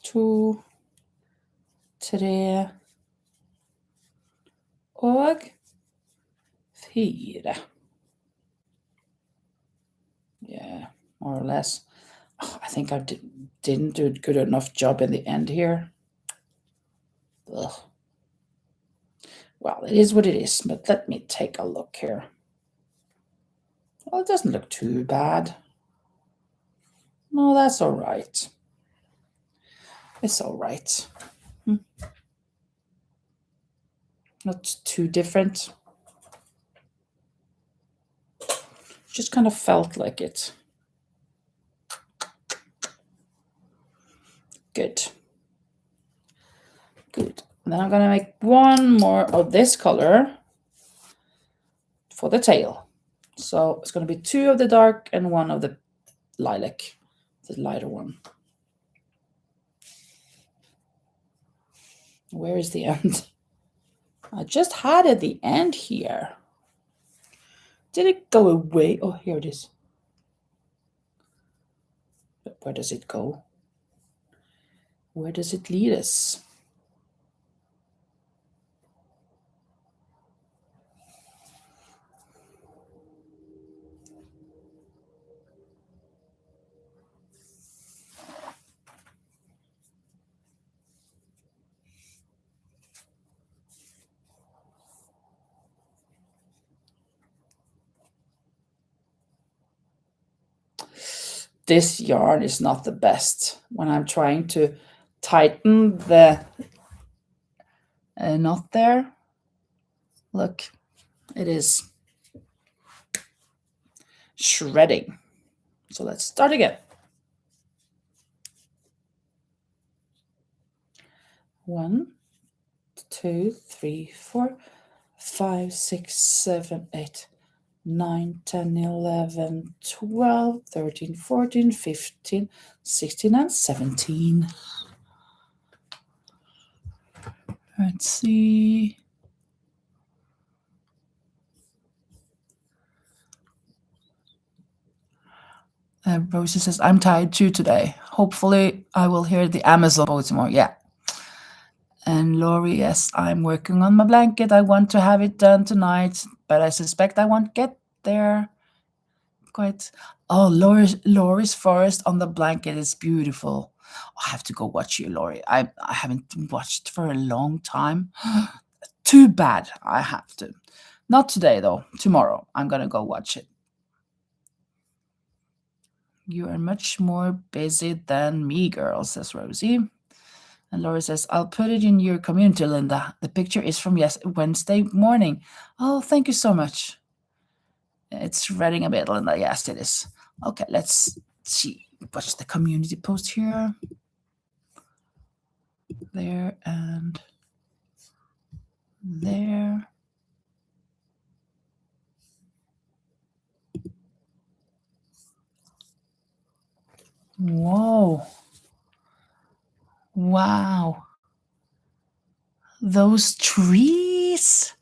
To, tre og fire. Yeah, more or less. Oh, I think I didn't do a good enough job in the end here. Ugh. Well, it is what it is, but let me take a look here. Well, it doesn't look too bad. No, that's all right. It's all right. Not too different. Just kind of felt like it. Good. Good. And then I'm going to make one more of this color for the tail. So it's going to be 2 of the dark and 1 of the lilac, the lighter one. Where is the end? I just had it at the end here. Did it go away? Oh, here it is. But where does it go? Where does it lead us? This yarn is not the best when I'm trying to tighten the knot there. Look, it is shredding. So let's start again. 1, 2, 3, 4, 5, 6, 7, 8, 9, 10, 11, 12, 13, 14, 15, 16, and 17. Let's see. Rosie says, I'm tired too today. Hopefully I will hear the Amazon boat tomorrow. Yeah. And Lori, yes, I'm working on my blanket. I want to have it done tonight, but I suspect I won't get there quite. Oh, Lori's forest on the blanket is beautiful. I have to go watch you, Lori. I haven't watched for a long time. Too bad. I have to. Not today, though. Tomorrow. I'm going to go watch it. You are much more busy than me, girl, says Rosie. And Laura says, I'll put it in your community, Linda. The picture is from Wednesday morning. Oh, thank you so much. It's reading a bit, Linda. Yes, it is. Okay, let's see. What's the community post here? There and there. Whoa. Wow. Those trees.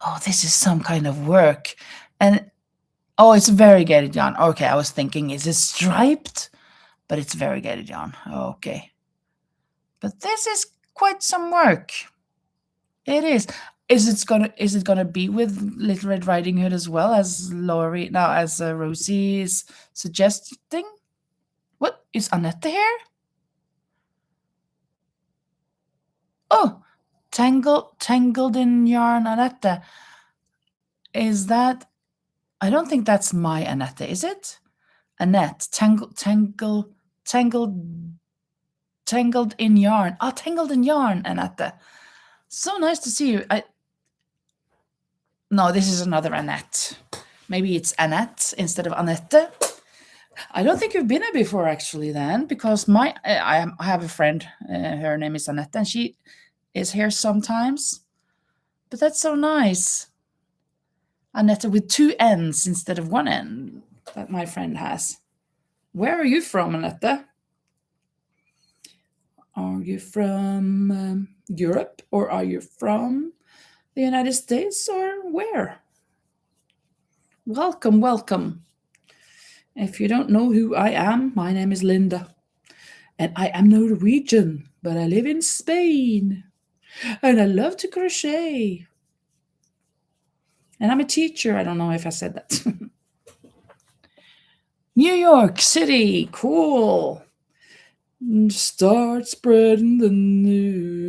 Oh, this is some kind of work. And oh, it's variegated yarn. Okay, I was thinking, is it striped? But it's variegated yarn. Okay. But this is quite some work. It is. Is it gonna be with Little Red Riding Hood as well as Lori now as Rosie is suggesting? What is Annette here? Oh, tangled in yarn, Annette. Is that? I don't think that's my Annette, is it? Annette, tangled in yarn. Oh, tangled in yarn, Annette. So nice to see you. No, this is another Annette. Maybe it's Annette instead of Annette. I don't think you've been here before, actually, then, because I have a friend. Her name is Annette, and she is here sometimes. But that's so nice. Annette with 2 N's instead of 1 N that my friend has. Where are you from, Annette? Are you from Europe, or are you from the United States, or where? Welcome, welcome. If you don't know who I am, my name is Linda, and I am Norwegian, but I live in Spain, and I love to crochet. And I'm a teacher. I don't know if I said that. New York City, cool. Start spreading the news.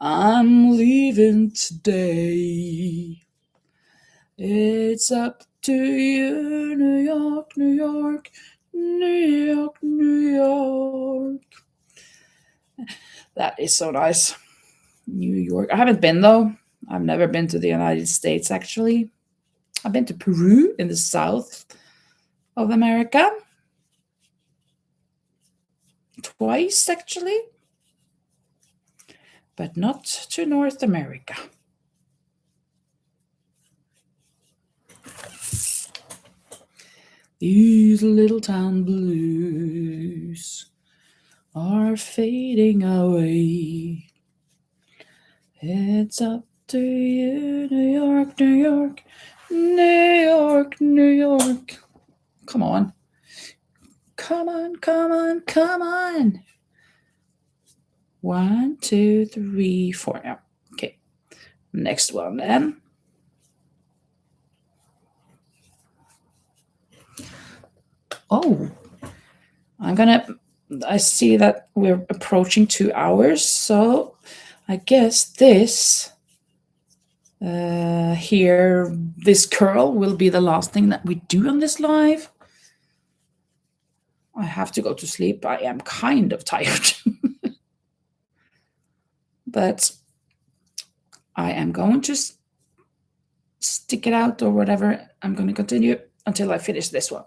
I'm leaving today. It's up to you, New York, New York, New York, New York. That is so nice. New York. I haven't been though. I've never been to the United States actually. I've been to Peru in the south of America. Twice actually. But not to North America. These little town blues are fading away. It's up to you, New York, New York, New York, New York. Come on. Come on, come on, come on. 1, 2, 3, 4. Yeah. Okay. Next one then. Oh, I see that we're approaching 2 hours, so I guess this this curl will be the last thing that we do on this live. I have to go to sleep. I am kind of tired. But I am going to stick it out or whatever. I'm going to continue until I finish this one.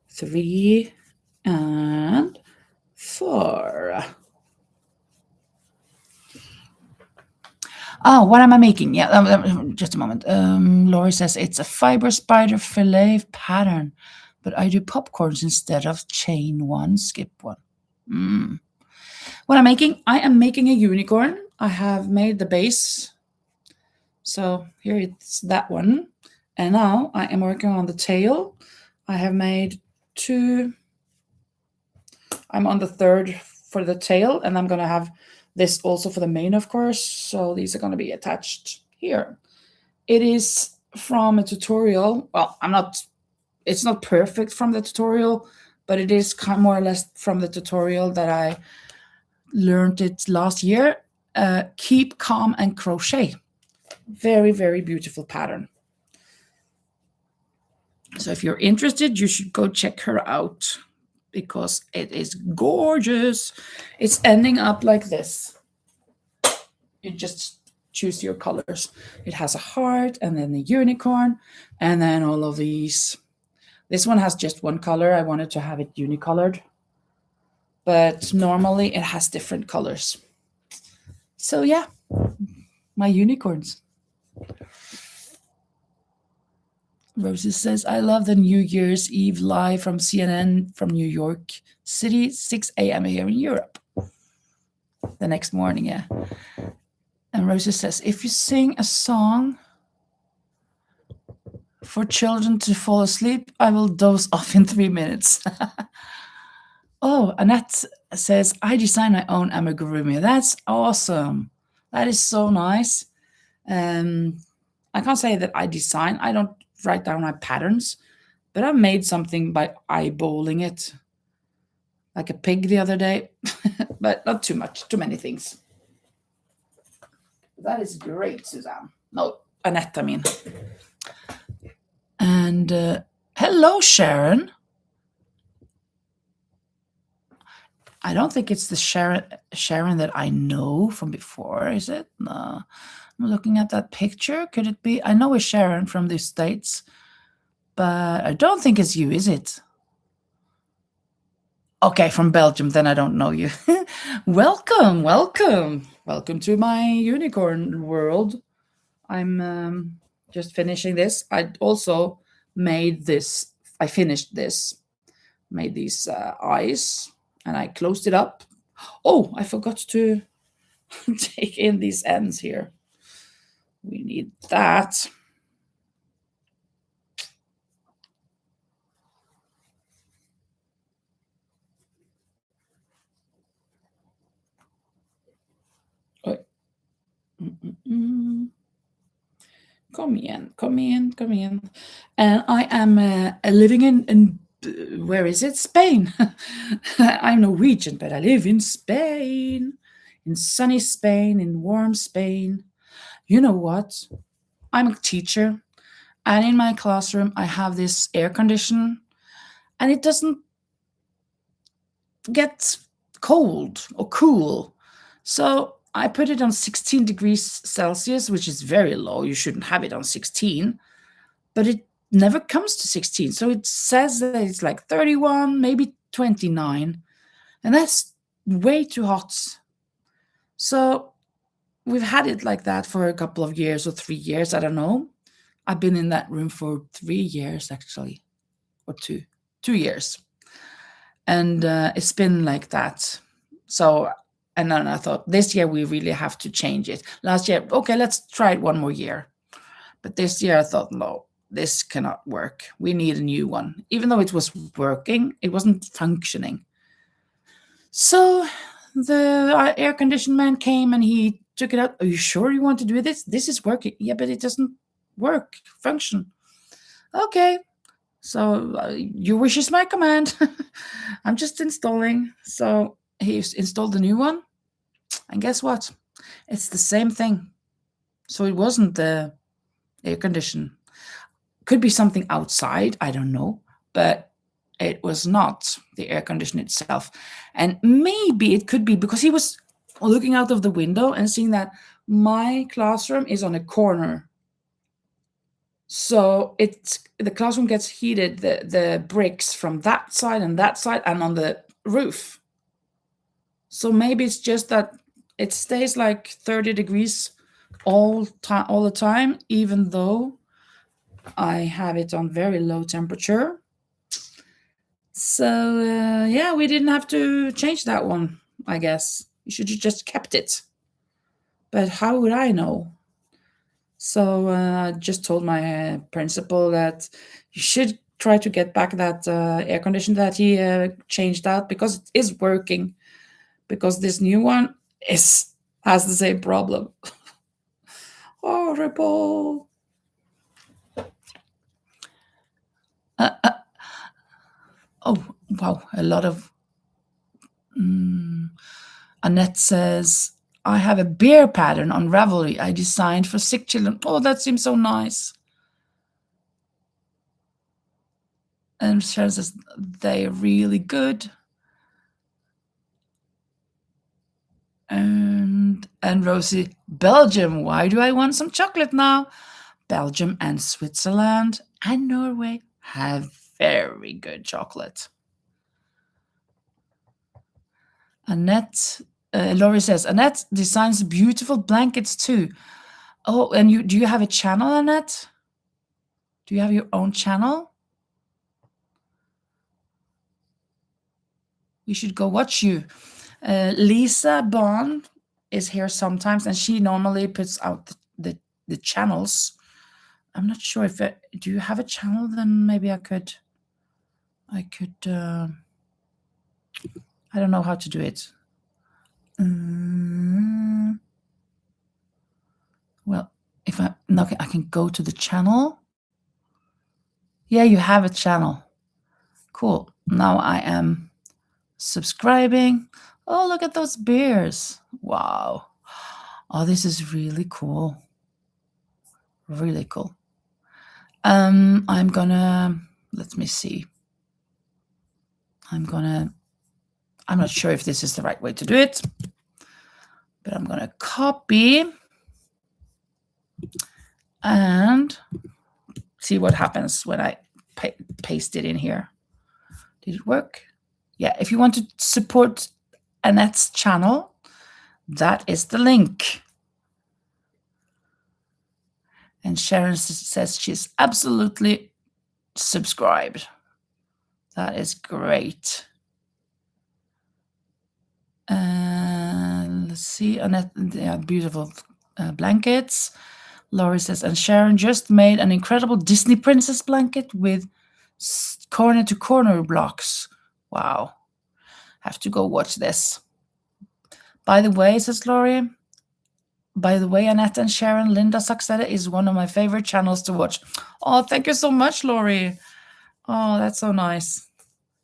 Three and 4. Oh, what am I making? Yeah, just a moment. Lori says it's a fiber spider fillet pattern, but I do popcorns instead of chain one, skip one. What I'm making? I am making a unicorn. I have made the base. So here it's that one. And now I am working on the tail. I have made 2. I'm on the 3rd for the tail, and I'm going to have this also for the mane, of course. So these are going to be attached here. It is from a tutorial. Well, it's not perfect from the tutorial, but it is kind of more or less from the tutorial that I learned it last year. Keep Calm and Crochet. Very, very beautiful pattern. So if you're interested, you should go check her out because it is gorgeous. It's ending up like this. You just choose your colors. It has a heart and then the unicorn and then all of these. This one has just one color. I wanted to have it unicolored, but normally it has different colors. So yeah, my unicorns. Rosie says, I love the New Year's Eve live from CNN from New York City, 6 a.m. here in Europe. The next morning, yeah. And Rosie says, if you sing a song for children to fall asleep, I will doze off in 3 minutes. Oh, Annette says, I design my own amigurumi. That's awesome. That is so nice. I can't say that I design. I don't write down my patterns, but I made something by eyeballing it, like a pig the other day, but not too much, too many things. That is great, Suzanne. No, Annette, I mean. And hello, Sharon. I don't think it's the Sharon that I know from before, is it? No. I'm looking at that picture. Could it be? I know a Sharon from the States, but I don't think it's you, is it? Okay, from Belgium, then I don't know you. Welcome, welcome. Welcome to my unicorn world. I'm just finishing this. I also made this, I finished this, made these eyes, and I closed it up. Oh, I forgot to take in these ends here. We need that. Oh. Come in, come in, come in. And I am living in where is it? Spain. I'm Norwegian, but I live in Spain, in sunny Spain, in warm Spain. You know what? I'm a teacher, and in my classroom, I have this air condition, and it doesn't get cold or cool. So I put it on 16 degrees Celsius, which is very low. You shouldn't have it on 16, but it never comes to 16. So it says that it's like 31, maybe 29, and that's way too hot. So we've had it like that for a couple of years or 3 years. I don't know. I've been in that room for 3 years, actually, or 2 years. And it's been like that. So, and then I thought this year we really have to change it. Last year, okay, let's try it one more year. But this year I thought, no, this cannot work. We need a new one. Even though it was working, it wasn't functioning. So the air conditioning man came and he took it out. Are you sure you want to do this? This is working. Yeah, but it doesn't work, function. Okay. So your wish is my command. I'm just installing. So he installed the new one. And guess what? It's the same thing. So it wasn't the air condition. Could be something outside, I don't know. But it was not the air condition itself. And maybe it could be because he was looking out of the window and seeing that my classroom is on a corner. So the classroom gets heated, the bricks from that side and on the roof. So maybe it's just that it stays like 30 degrees all the time, even though I have it on very low temperature. So yeah, we didn't have to change that one, I guess. You should have just kept it. But how would I know? So I just told my principal that you should try to get back that air conditioner that he changed out because it is working. Because this new one has the same problem. Horrible. Oh, wow. A lot of. Annette says, I have a bear pattern on Ravelry I designed for sick children. Oh, that seems so nice. And Sharon says, they're really good. And Rosie, Belgium, why do I want some chocolate now? Belgium and Switzerland and Norway have very good chocolate. Annette, Laurie says, Annette designs beautiful blankets too. Oh, and do you have a channel, Annette? Do you have your own channel? We should go watch you. Lisa Bond is here sometimes, and she normally puts out the channels. I'm not sure if do you have a channel? Then maybe I could. I don't know how to do it. Well, if I can go to the channel. Yeah, you have a channel. Cool. Now I am subscribing. Oh, look at those bears. Wow. Oh, this is really cool. Really cool. I'm gonna, let me see. I'm not sure if this is the right way to do it, but I'm going to copy and see what happens when I paste it in here. Did it work? Yeah, if you want to support Annette's channel, that is the link. And Sharon says she's absolutely subscribed. That is great. Let's see, Annette, yeah, beautiful blankets. Laurie says, and Sharon just made an incredible Disney princess blanket with corner to corner blocks. Wow. Have to go watch this. By the way, says Laurie, by the way, Annette and Sharon, Linda Saxetta is one of my favorite channels to watch. Oh, thank you so much, Laurie. Oh, that's so nice.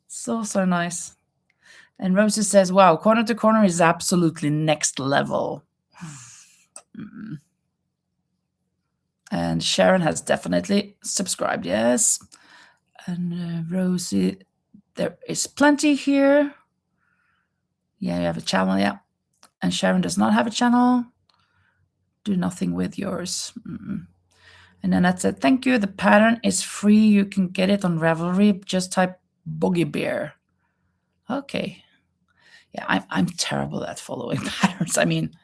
So nice. And Rosie says, wow, corner to corner is absolutely next level. And Sharon has definitely subscribed, yes. And Rosie, there is plenty here. Yeah, you have a channel, yeah. And Sharon does not have a channel. Do nothing with yours. And Annette said, thank you. The pattern is free. You can get it on Ravelry. Just type Boogie Bear. Okay. Yeah, I'm terrible at following patterns. I mean,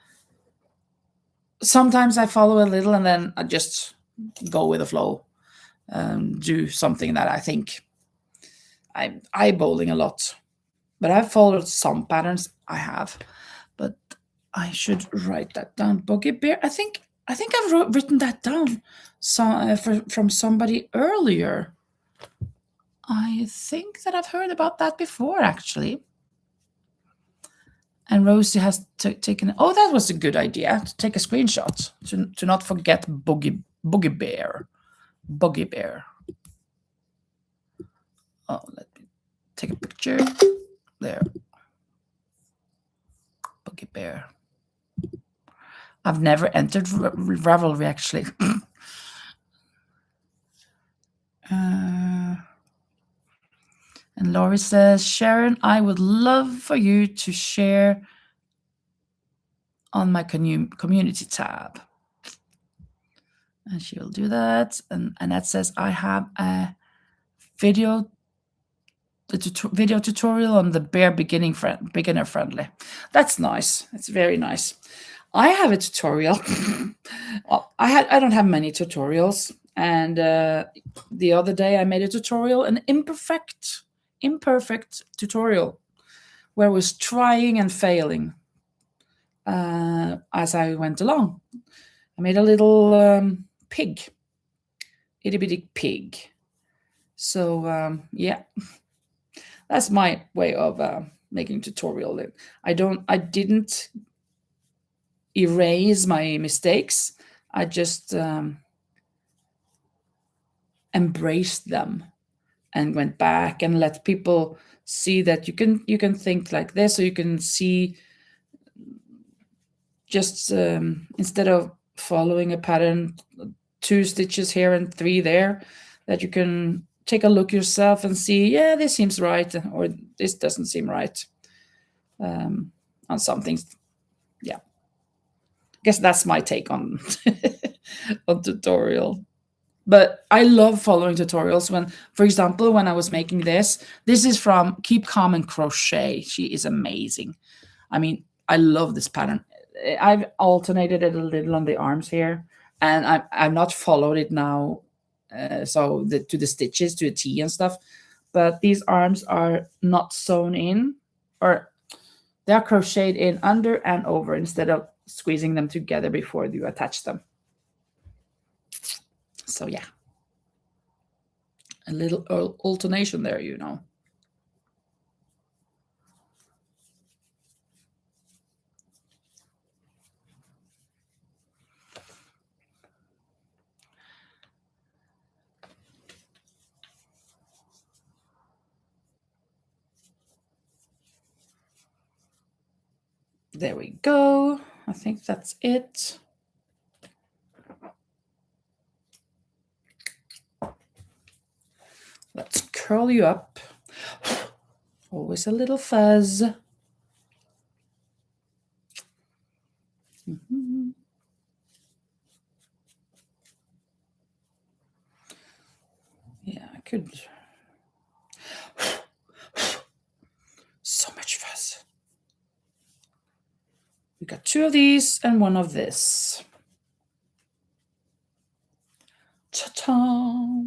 sometimes I follow a little and then I just go with the flow. Do something that I think I'm eyeballing a lot. But I've followed some patterns. I have. But I should write that down. Boogie Bear. I think I've written that down from somebody earlier. I think that I've heard about that before, actually. And Rosie has taken. Oh, that was a good idea to take a screenshot to not forget Boogie Bear. Boogie Bear. Oh, let me take a picture. There. Boogie Bear. I've never entered Ravelry, actually. And Laurie says, Sharon, I would love for you to share on my community tab. And she will do that. And Annette says, I have a video tutorial on the bear beginner friendly. That's nice. It's very nice. I have a tutorial. I don't have many tutorials. And the other day I made a tutorial, an imperfect tutorial where I was trying and failing as I went along. I made a little pig, itty bitty pig. So yeah, that's my way of making tutorial. I didn't erase my mistakes. I just embraced them and went back and let people see that you can think like this, so you can see just instead of following a pattern 2 stitches here and 3 there, that you can take a look yourself and see, yeah, this seems right, or this doesn't seem right on some things. Yeah, I guess that's my take on on tutorial. But I love following tutorials. When, for example, when I was making this is from Keep Calm and Crochet. She is amazing. I mean, I love this pattern. I've alternated it a little on the arms here, and I've not followed it now, so to the stitches, to a T and stuff. But these arms are not sewn in, or they're crocheted in under and over instead of squeezing them together before you attach them. So yeah, a little alternation there, you know. There we go. I think that's it. Let's curl you up. Always a little fuzz. could. So much fuzz. We got 2 of these and 1 of this. Ta-ta.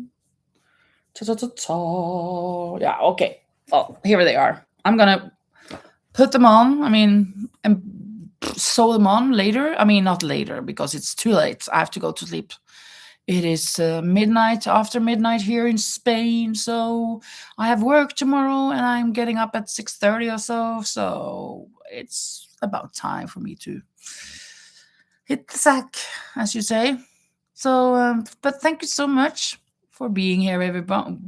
Ta-ta-ta-ta. Yeah, okay. Oh, here they are. I'm gonna put them on. I mean, and sew them on later. I mean, not later because it's too late. I have to go to sleep. It is midnight, after midnight here in Spain. So I have work tomorrow and I'm getting up at 6:30 or so. So it's about time for me to hit the sack, as you say. So, but thank you so much for being here, everyone.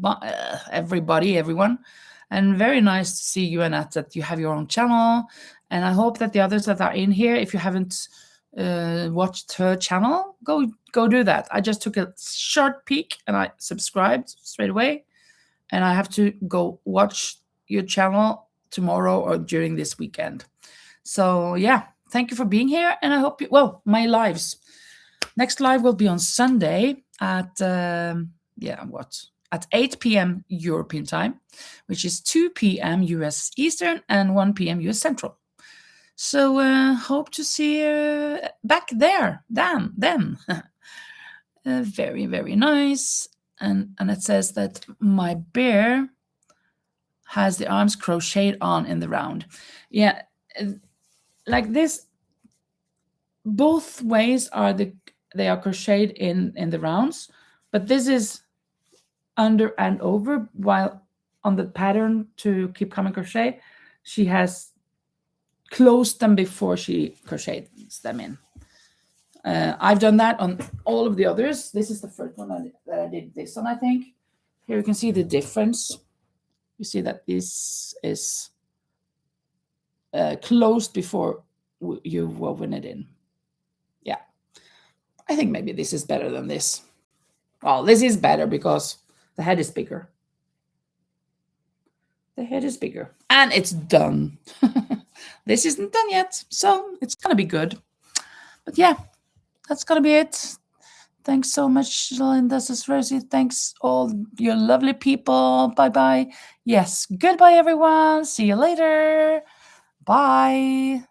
And very nice to see you, Annette, that you have your own channel. And I hope that the others that are in here, if you haven't watched her channel, go do that. I just took a short peek and I subscribed straight away. And I have to go watch your channel tomorrow or during this weekend. So yeah, thank you for being here. And I hope you, well, my lives. Next live will be on Sunday at, at 8 p.m. European time, which is 2 p.m. US Eastern and 1 p.m. US Central. So hope to see you back there then. Very, very nice. And it says that my bear has the arms crocheted on in the round. Yeah, like this. Both ways they are crocheted in the rounds, but this is under and over, while on the pattern to keep coming crochet, she has closed them before she crochets them in. I've done that on all of the others. This is the first one that I did this on, I think. Here you can see the difference. You see that this is closed before you've woven it in. Yeah. I think maybe this is better than this. Well, this is better because the head is bigger. The head is bigger. And it's done. This isn't done yet, so it's going to be good. But yeah, that's going to be it. Thanks so much, Linda, Sis Rosie. Thanks, all you lovely people. Bye-bye. Yes, goodbye, everyone. See you later. Bye.